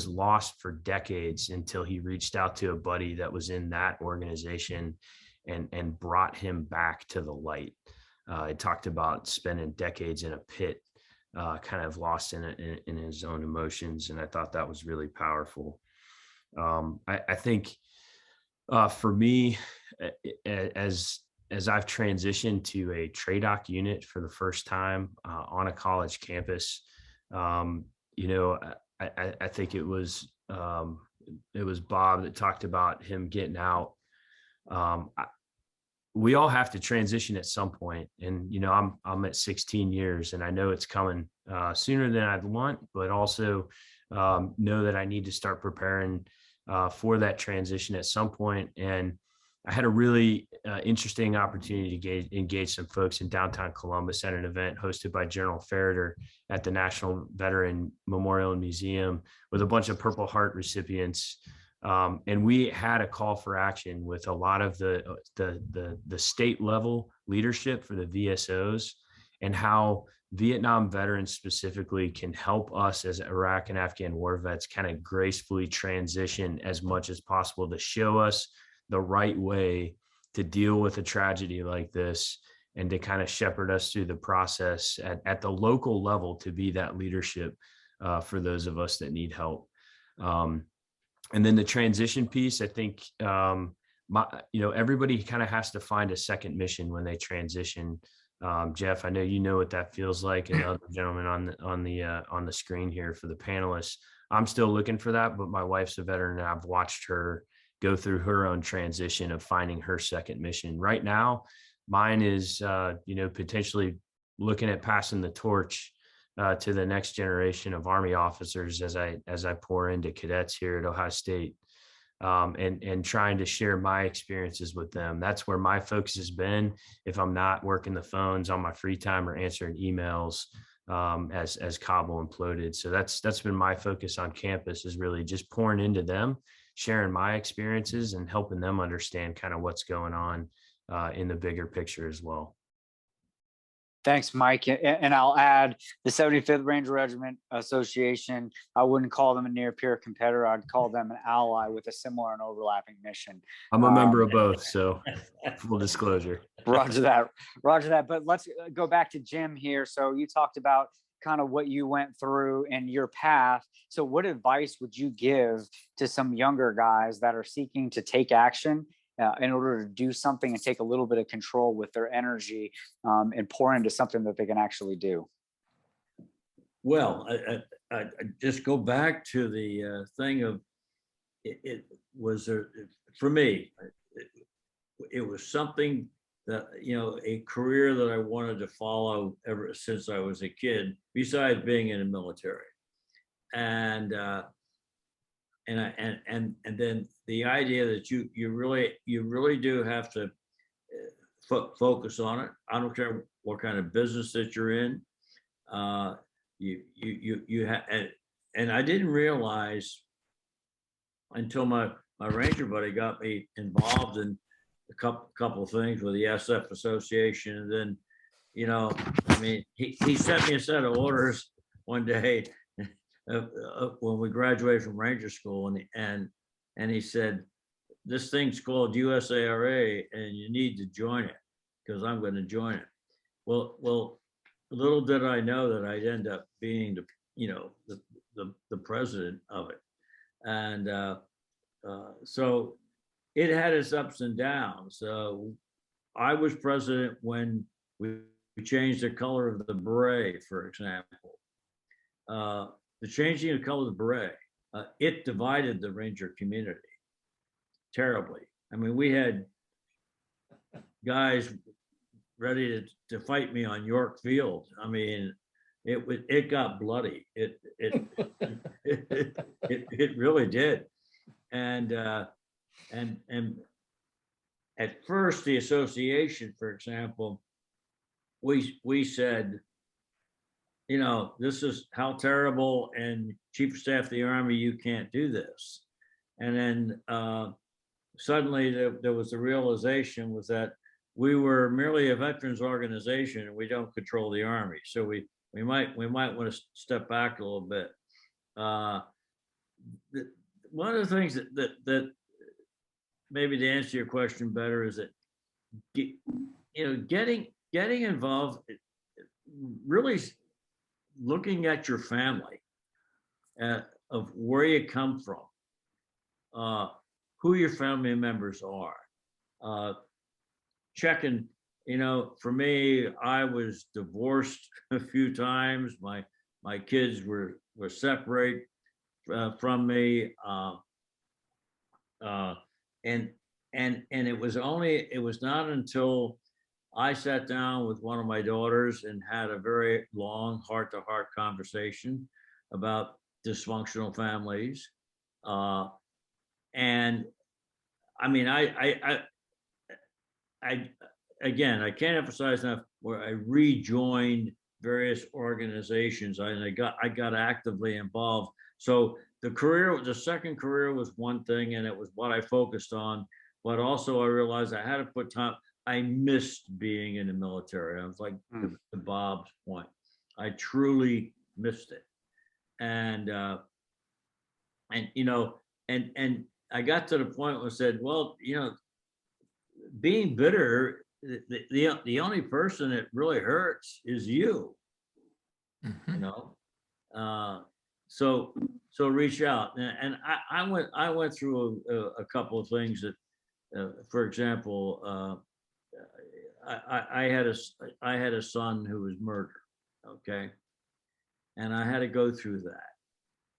lost for decades until he reached out to a buddy that was in that organization and brought him back to the light. He talked about spending decades in a pit, kind of lost in his own emotions. And I thought that was really powerful. I think for me, as I've transitioned to a TRADOC unit for the first time on a college campus, I think it was Bob that talked about him getting out. We all have to transition at some point, and I'm at 16 years, and I know it's coming sooner than I'd want, but also know that I need to start preparing for that transition at some point. And I had a really interesting opportunity to engage some folks in downtown Columbus at an event hosted by General Ferreter at the National Veteran Memorial and Museum with a bunch of Purple Heart recipients. And we had a call for action with a lot of the state level leadership for the VSOs, and how Vietnam veterans specifically can help us as Iraq and Afghan war vets kind of gracefully transition as much as possible, to show us the right way to deal with a tragedy like this, and to kind of shepherd us through the process at the local level, to be that leadership for those of us that need help. And then the transition piece, I think, everybody kind of has to find a second mission when they transition. Jeff, I know you know what that feels like, and the other gentlemen on the screen here for the panelists. I'm still looking for that, but my wife's a veteran and I've watched her go through her own transition of finding her second mission. Right now, mine is, potentially looking at passing the torch to the next generation of Army officers as I pour into cadets here at Ohio State, and trying to share my experiences with them. That's where my focus has been. If I'm not working the phones on my free time or answering emails, as Kabul imploded. So that's been my focus on campus, is really just pouring into them, sharing my experiences and helping them understand kind of what's going on in the bigger picture as well. Thanks, Mike. And I'll add the 75th Ranger Regiment Association. I wouldn't call them a near peer competitor. I'd call them an ally with a similar and overlapping mission. I'm a member of both, so full disclosure. Roger that. Roger that. But let's go back to Jim here. So you talked about kind of what you went through and your path. So what advice would you give to some younger guys that are seeking to take action in order to do something and take a little bit of control with their energy, and pour into something that they can actually do? Well, I just go back to the thing of it was for me. It was something that, a career that I wanted to follow ever since I was a kid. Besides being in the military, and then the idea that you really do have to focus on it. I don't care what kind of business that you're in. You have, and I didn't realize until my Ranger buddy got me involved in a couple of things with the SF Association, and then, he sent me a set of orders one day when we graduated from Ranger School, and he said, "This thing's called USARA, and you need to join it because I'm going to join it." Well, little did I know that I'd end up being the president of it, and so it had its ups and downs. So I was president when we changed the color of the beret, for example. The changing of the color of the beret, it divided the Ranger community terribly. I mean, we had guys ready to fight me on York Field. I mean, it got bloody. It really did. And at first, the association, for example, we said, this is how terrible, and Chief of Staff of the Army, you can't do this. And then suddenly there was the realization was that we were merely a veterans organization and we don't control the Army. So we might want to step back a little bit. One of the things that maybe to answer your question better is that getting involved, really looking at your family, of where you come from, who your family members are, checking. For me, I was divorced a few times. My kids were separated from me, and it was not until I sat down with one of my daughters and had a very long heart-to-heart conversation about dysfunctional families. And I mean, I again, I can't emphasize enough where I rejoined various organizations. I got actively involved. So the second career was one thing, and it was what I focused on. But also I realized I had to put time. I missed being in the military. I was like, to Bob's point, I truly missed it. And I got to the point where I said, well, being bitter, the only person that really hurts is you. So reach out. And I went through a couple of things that, for example, I had a son who was murdered. Okay. And I had to go through that.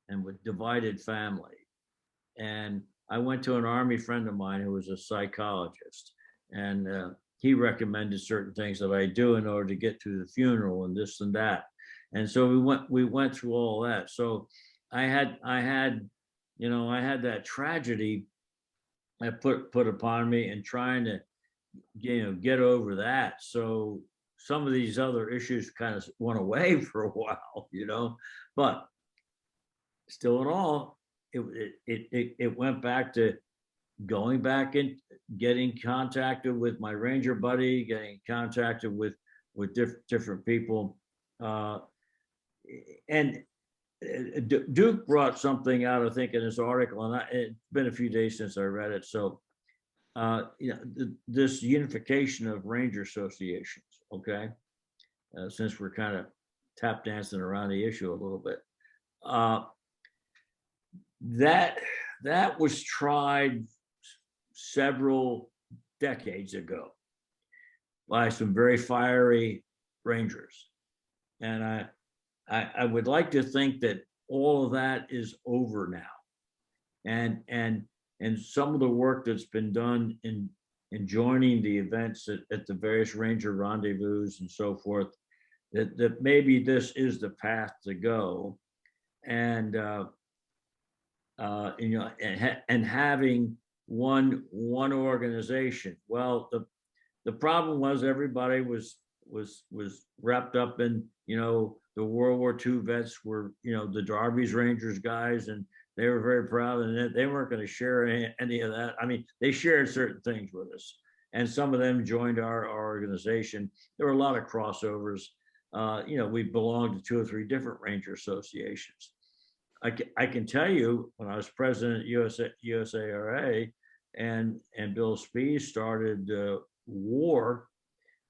and with divided family. And I went to an Army friend of mine who was a psychologist, and he recommended certain things that I do in order to get to the funeral and this and that. And so we went through all that. So I had that tragedy that put upon me, and trying to get over that. So some of these other issues kind of went away for a while, but still in all, it went back to going back and getting contacted with my Ranger buddy, getting contacted with different people. And Duke brought something out, I think, in his article, and it's been a few days since I read it. So, this unification of Ranger associations, okay, since we're kind of tap dancing around the issue a little bit, that was tried several decades ago by some very fiery Rangers, and I would like to think that all of that is over now, and some of the work that's been done in joining the events at the various Ranger rendezvous and so forth, that maybe this is the path to go, and having one organization. Well, the problem was everybody was wrapped up in the World War II vets were the Darby's Rangers guys, and they were very proud, and they weren't going to share any of that. I mean, they shared certain things with us, and some of them joined our organization. There were a lot of crossovers. We belonged to 2 or 3 different Ranger associations. I can tell you, when I was president at USARA, and Bill Spees started WAR.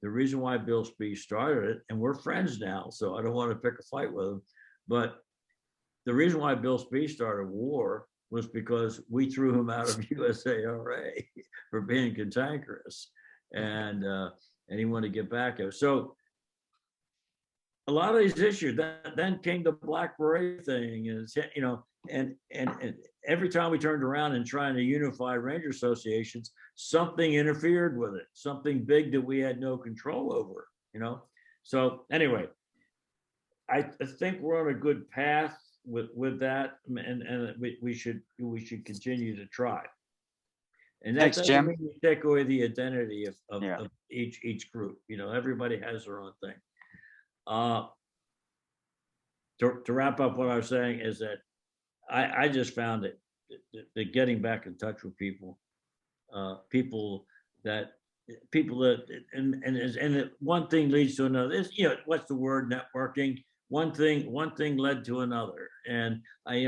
The reason why Bill Spees started it, and we're friends now, so I don't want to pick a fight with him, but the reason why Bill Spees started WAR was because we threw him out of USARA for being cantankerous, and he wanted to get back at us. So a lot of these issues, then came the Black Beret thing, and every time we turned around and trying to unify Ranger associations, something interfered with it, something big that we had no control over, So anyway, I think we're on a good path with that, and we should continue to try. And that Thanks, doesn't Jim. mean we take away the identity of each group. Everybody has their own thing. To wrap up, what I was saying is that I just found that getting back in touch with people that and one thing leads to another. It's, what's the word, networking? One thing led to another, and I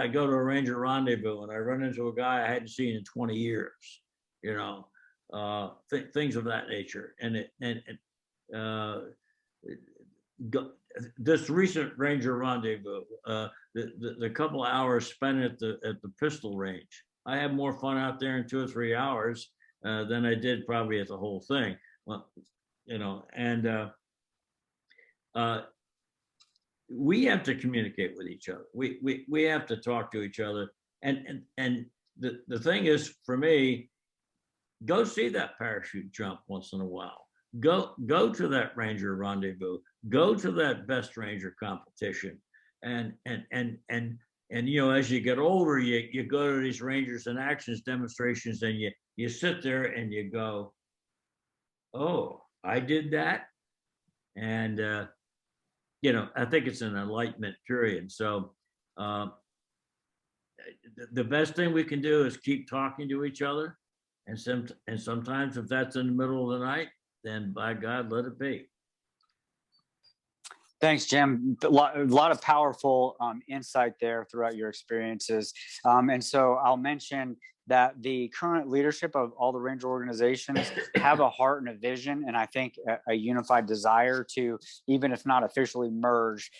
go to a Ranger rendezvous and I run into a guy I hadn't seen in 20 years, things of that nature, this recent Ranger rendezvous, the couple of hours spent at the pistol range, I had more fun out there in 2 or 3 hours than I did probably at the whole thing. Well, we have to communicate with each other. We have to talk to each other. And the thing is, for me, go see that parachute jump once in a while. Go to that Ranger rendezvous. Go to that best Ranger competition. And as you get older, you go to these Rangers in Actions demonstrations, and you sit there and you go, oh, I did that. And I think it's an enlightenment period. So the best thing we can do is keep talking to each other. And sometimes if that's in the middle of the night, then by God, let it be. Thanks, Jim. A lot of powerful insight there throughout your experiences. And so I'll mention that the current leadership of all the Ranger organizations have a heart and a vision, and I think a unified desire to, even if not officially merge,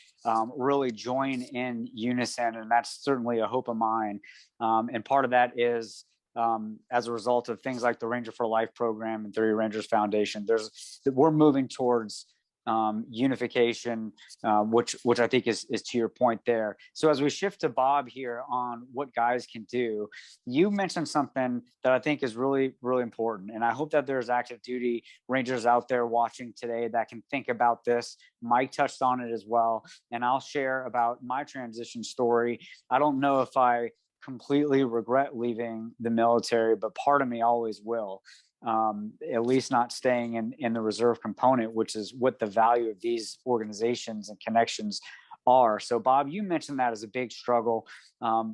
really join in unison. And that's certainly a hope of mine. And part of that is as a result of things like the Ranger for Life program and 30 Rangers Foundation. We're moving towards unification, which I think is to your point there. So as we shift to Bob here on what guys can do, you mentioned something that I think is really, really important. And I hope that there's active duty Rangers out there watching today that can think about this. Mike touched on it as well. And I'll share about my transition story. I don't know if I completely regret leaving the military, but part of me always will. At least not staying in the reserve component, which is what the value of these organizations and connections are. So Bob, you mentioned that as a big struggle.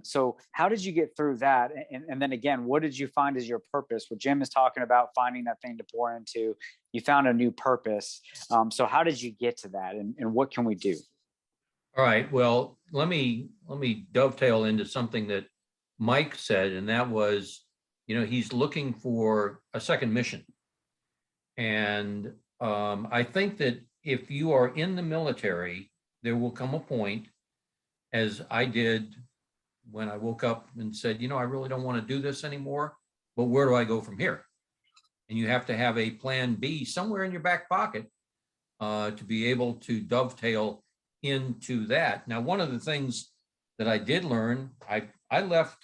So how did you get through that? And then again, what did you find as your purpose? What Jim is talking about, finding that thing to pour into, you found a new purpose. So how did you get to that, and what can we do? All right, well, let me dovetail into something that Mike said, and that was, he's looking for a second mission. And I think that if you are in the military, there will come a point, as I did when I woke up and said, I really don't want to do this anymore, but where do I go from here? And you have to have a plan B somewhere in your back pocket to be able to dovetail into that. Now, one of the things that I did learn, I left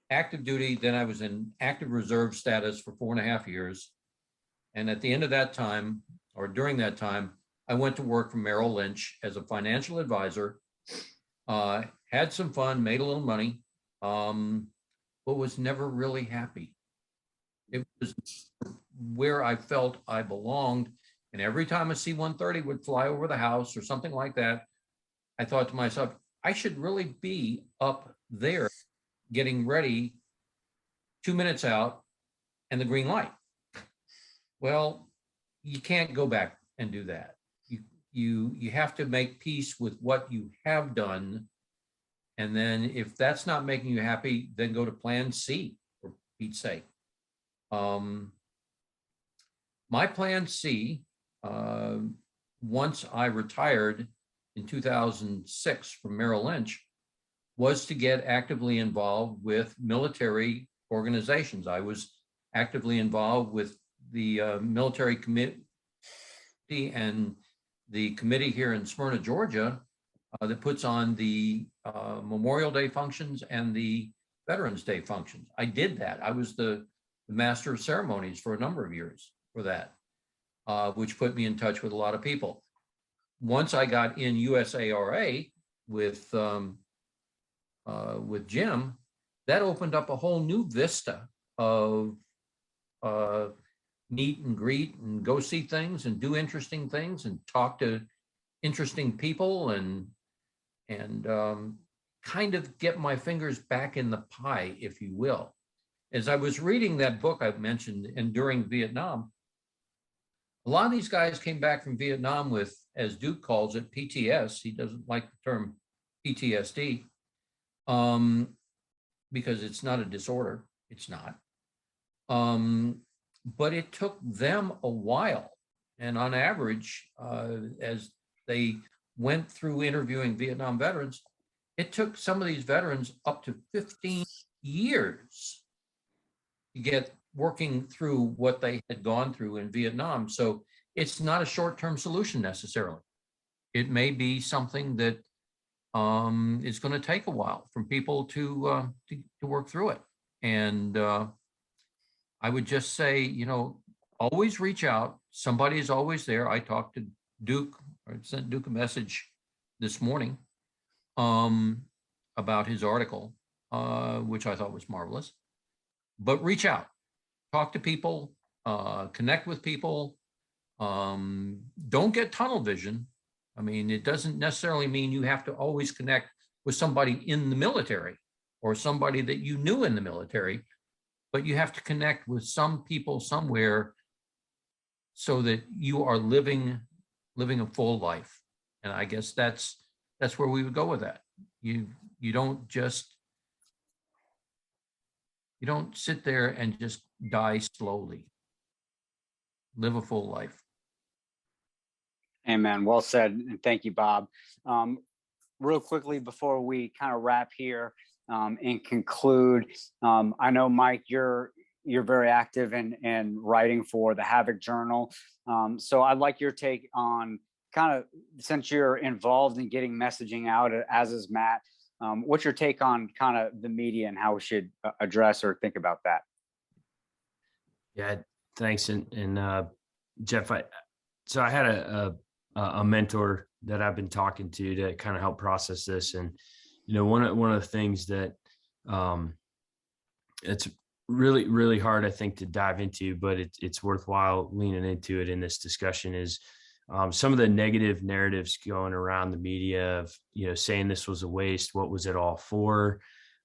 active duty, then I was in active reserve status for 4.5 years. And at the end of that time, or during that time, I went to work for Merrill Lynch as a financial advisor, had some fun, made a little money, but was never really happy. It was where I felt I belonged. And every time a C-130 would fly over the house or something like that, I thought to myself, I should really be up there getting ready 2 minutes out and the green light. Well, you can't go back and do that. You have to make peace with what you have done. And then if that's not making you happy, then go to plan C, for Pete's sake. My plan C, once I retired in 2006 from Merrill Lynch, was to get actively involved with military organizations. I was actively involved with the military committee and the committee here in Smyrna, Georgia, that puts on the Memorial Day functions and the Veterans Day functions. I did that. I was the master of ceremonies for a number of years for that, which put me in touch with a lot of people. Once I got in USARA with Jim, that opened up a whole new vista of meet and greet and go see things and do interesting things and talk to interesting people and kind of get my fingers back in the pie, if you will. As I was reading that book I mentioned, and during Vietnam, a lot of these guys came back from Vietnam with, as Duke calls it, PTS. He doesn't like the term PTSD because it's not a disorder. It's not. But it took them a while. And on average, as they went through interviewing Vietnam veterans, it took some of these veterans up to 15 years to get working through what they had gone through in Vietnam. So it's not a short-term solution necessarily. It may be something that is going to take a while for people to work through it. And I would just say, always reach out. Somebody is always there. I talked to Duke, or sent Duke a message this morning about his article, which I thought was marvelous. But reach out, talk to people, connect with people. Don't get tunnel vision. I mean, it doesn't necessarily mean you have to always connect with somebody in the military or somebody that you knew in the military, but you have to connect with some people somewhere so that you are living a full life. And I guess that's where we would go with that. You don't sit there and just die slowly. Live a full life. Amen. Well said. And thank you, Bob. Real quickly before we kind of wrap here and conclude, I know, Mike, you're you're very active in writing for the Havoc Journal. So I'd like your take on kind of, since you're involved in getting messaging out, as is Matt, what's your take on kind of the media and how we should address or think about that? Yeah, thanks. And Jeff, I had a mentor that I've been talking to kind of help process this. And, one of the things that it's really, really hard, I think, to dive into, but it's worthwhile leaning into it in this discussion is some of the negative narratives going around the media of, saying this was a waste. What was it all for?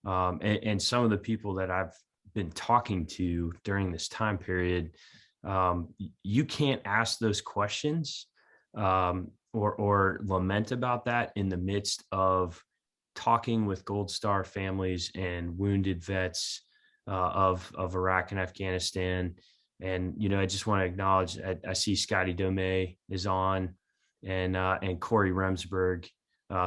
And some of the people that I've been talking to during this time period, you can't ask those questions or lament about that in the midst of talking with Gold Star families and wounded vets of Iraq and Afghanistan. And, I just want to acknowledge, I see Scotty Dome is on, and Corey Remsburg,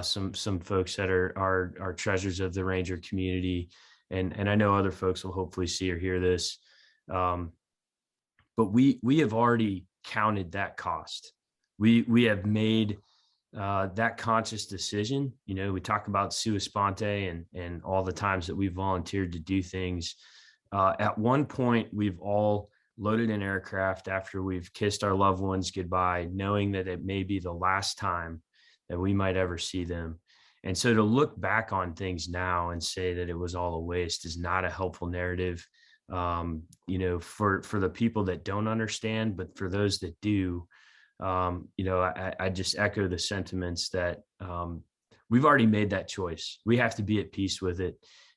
some folks that are treasures of the Ranger community. And I know other folks will hopefully see or hear this. But we have already counted that cost. We have made that conscious decision. We talk about sua sponte and all the times that we volunteered to do things. At one point, we've all loaded an aircraft after we've kissed our loved ones goodbye, knowing that it may be the last time that we might ever see them. And so to look back on things now and say that it was all a waste is not a helpful narrative, for the people that don't understand, but for those that do, I just echo the sentiments that we've already made that choice. We have to be at peace with it.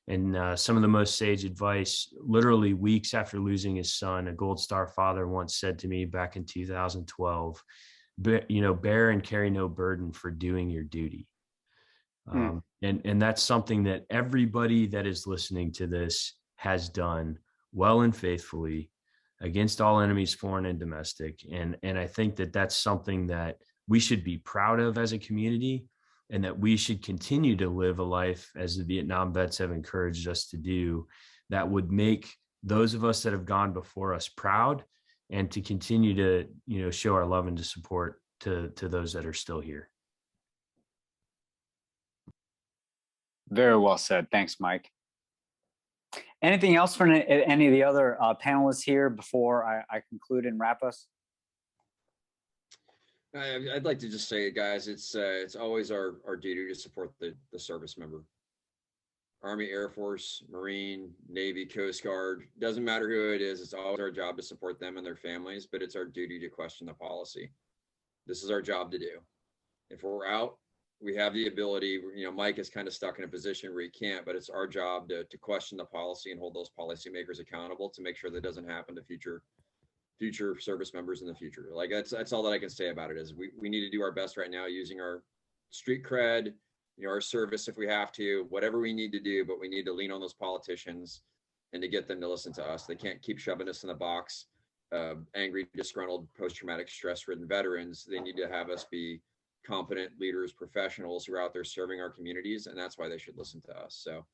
And some of the most sage advice, literally weeks after losing his son, a Gold Star father once said to me back in 2012, bear and carry no burden for doing your duty. And that's something that everybody that is listening to this has done well and faithfully against all enemies, foreign and domestic. And I think that that's something that we should be proud of as a community, and that we should continue to live a life, as the Vietnam vets have encouraged us to do, that would make those of us that have gone before us proud, and to continue to, show our love and to support to those that are still here. Very well said. Thanks, Mike. Anything else from any of the other panelists here before I conclude and wrap us? I'd like to just say, guys, it's always our duty to support the service member. Army, Air Force, Marine, Navy, Coast Guard, doesn't matter who it is. It's always our job to support them and their families, but it's our duty to question the policy. This is our job to do. If we're out, we have the ability, Mike is kind of stuck in a position where he can't, but it's our job to question the policy and hold those policymakers accountable to make sure that doesn't happen to future service members in the future. Like that's all that I can say about it is we need to do our best right now using our street cred, our service if we have to, whatever we need to do, but we need to lean on those politicians and to get them to listen to us. They can't keep shoving us in the box, angry, disgruntled, post-traumatic stress-ridden veterans. They need to have us be competent leaders, professionals who are out there serving our communities, and that's why they should listen to us. So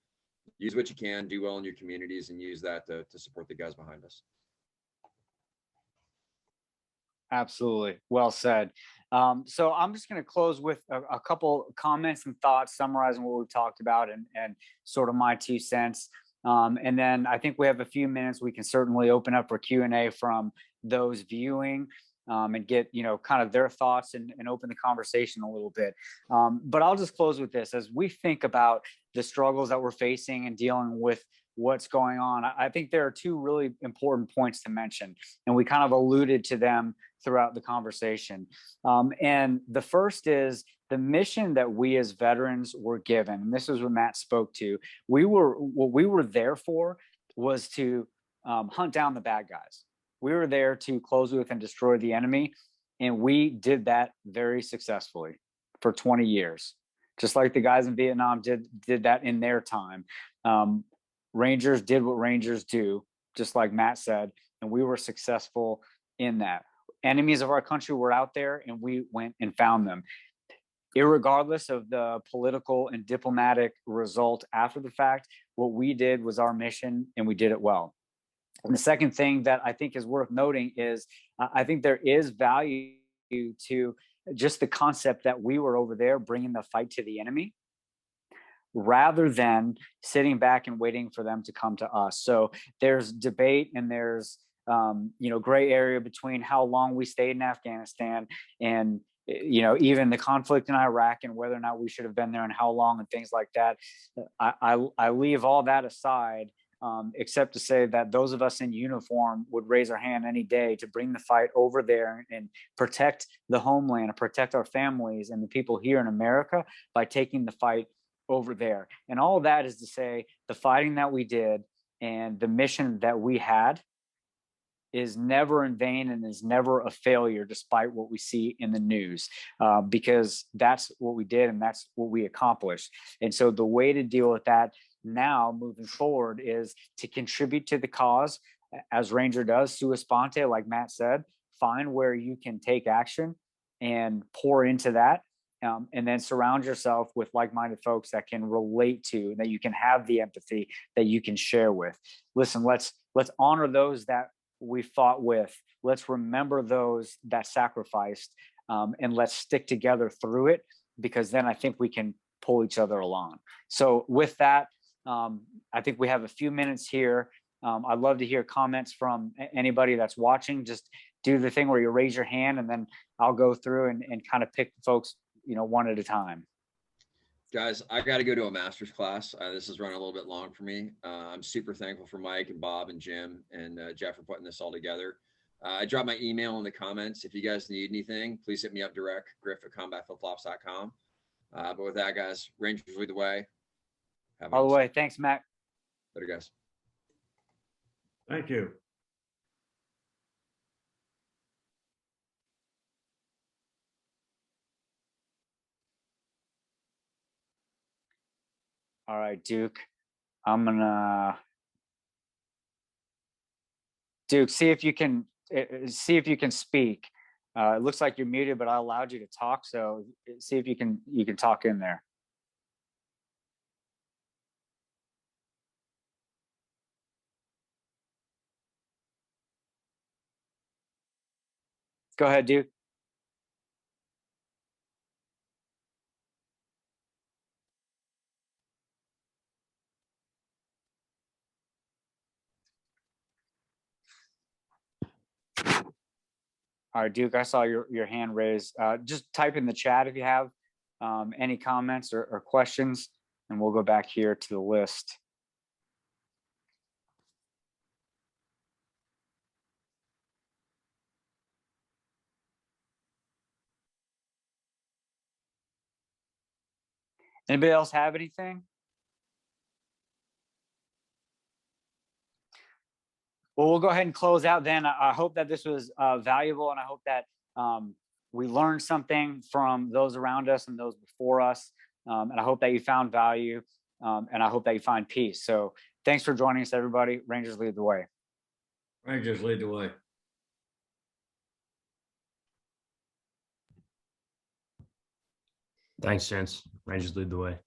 use what you can, do well in your communities, and use that to support the guys behind us. Absolutely. Well said. So I'm just going to close with a couple comments and thoughts summarizing what we've talked about and sort of my 2 cents. And then I think we have a few minutes. We can certainly open up for Q&A from those viewing and get, kind of their thoughts and open the conversation a little bit. But I'll just close with this. As we think about the struggles that we're facing and dealing with what's going on, I think there are 2 really important points to mention, and we kind of alluded to them throughout the conversation. And the first is the mission that we as veterans were given. And this is what Matt spoke to. What we were there for was to hunt down the bad guys. We were there to close with and destroy the enemy. And we did that very successfully for 20 years, just like the guys in Vietnam did that in their time. Rangers did what Rangers do, just like Matt said, and we were successful in that. Enemies of our country were out there, and we went and found them. Irregardless of the political and diplomatic result after the fact, what we did was our mission, and we did it well. And the second thing that I think is worth noting is I think there is value to just the concept that we were over there bringing the fight to the enemy rather than sitting back and waiting for them to come to us. So there's debate and there's gray area between how long we stayed in Afghanistan and even the conflict in Iraq and whether or not we should have been there and how long and things like that. I leave all that aside, except to say that those of us in uniform would raise our hand any day to bring the fight over there and protect the homeland and protect our families and the people here in America by taking the fight over there. And all of that is to say the fighting that we did and the mission that we had is never in vain and is never a failure, despite what we see in the news, because that's what we did and that's what we accomplished. And so the way to deal with that now moving forward is to contribute to the cause as Ranger does, sua sponte, like Matt said, find where you can take action and pour into that. And then surround yourself with like-minded folks that can relate to, that you can have the empathy that you can share with. Listen, let's honor those that we fought with. Let's remember those that sacrificed, and let's stick together through it, because then I think we can pull each other along. So with that, I think we have a few minutes here. I'd love to hear comments from anybody that's watching. Just do the thing where you raise your hand and then I'll go through and kind of pick folks one at a time. Guys, I got to go to a master's class. This is running a little bit long for me. I'm super thankful for Mike and Bob and Jim and Jeff for putting this all together. I dropped my email in the comments. If you guys need anything, please hit me up direct, griff@combatflipflops.com. But with that, guys, Rangers lead the way. All the way. Thanks, Matt. Later, guys. Thank you. All right, Duke. I'm gonna see if you can speak. It looks like you're muted, but I allowed you to talk. So see if you can talk in there. Go ahead, Duke. All right, Duke, I saw your hand raised. Just type in the chat if you have any comments or questions, and we'll go back here to the list. Anybody else have anything? Well, we'll go ahead and close out then. I hope that this was valuable, and I hope that we learned something from those around us and those before us. And I hope that you found value, and I hope that you find peace. So thanks for joining us, everybody. Rangers lead the way. Rangers lead the way. Thanks, gents. Rangers lead the way.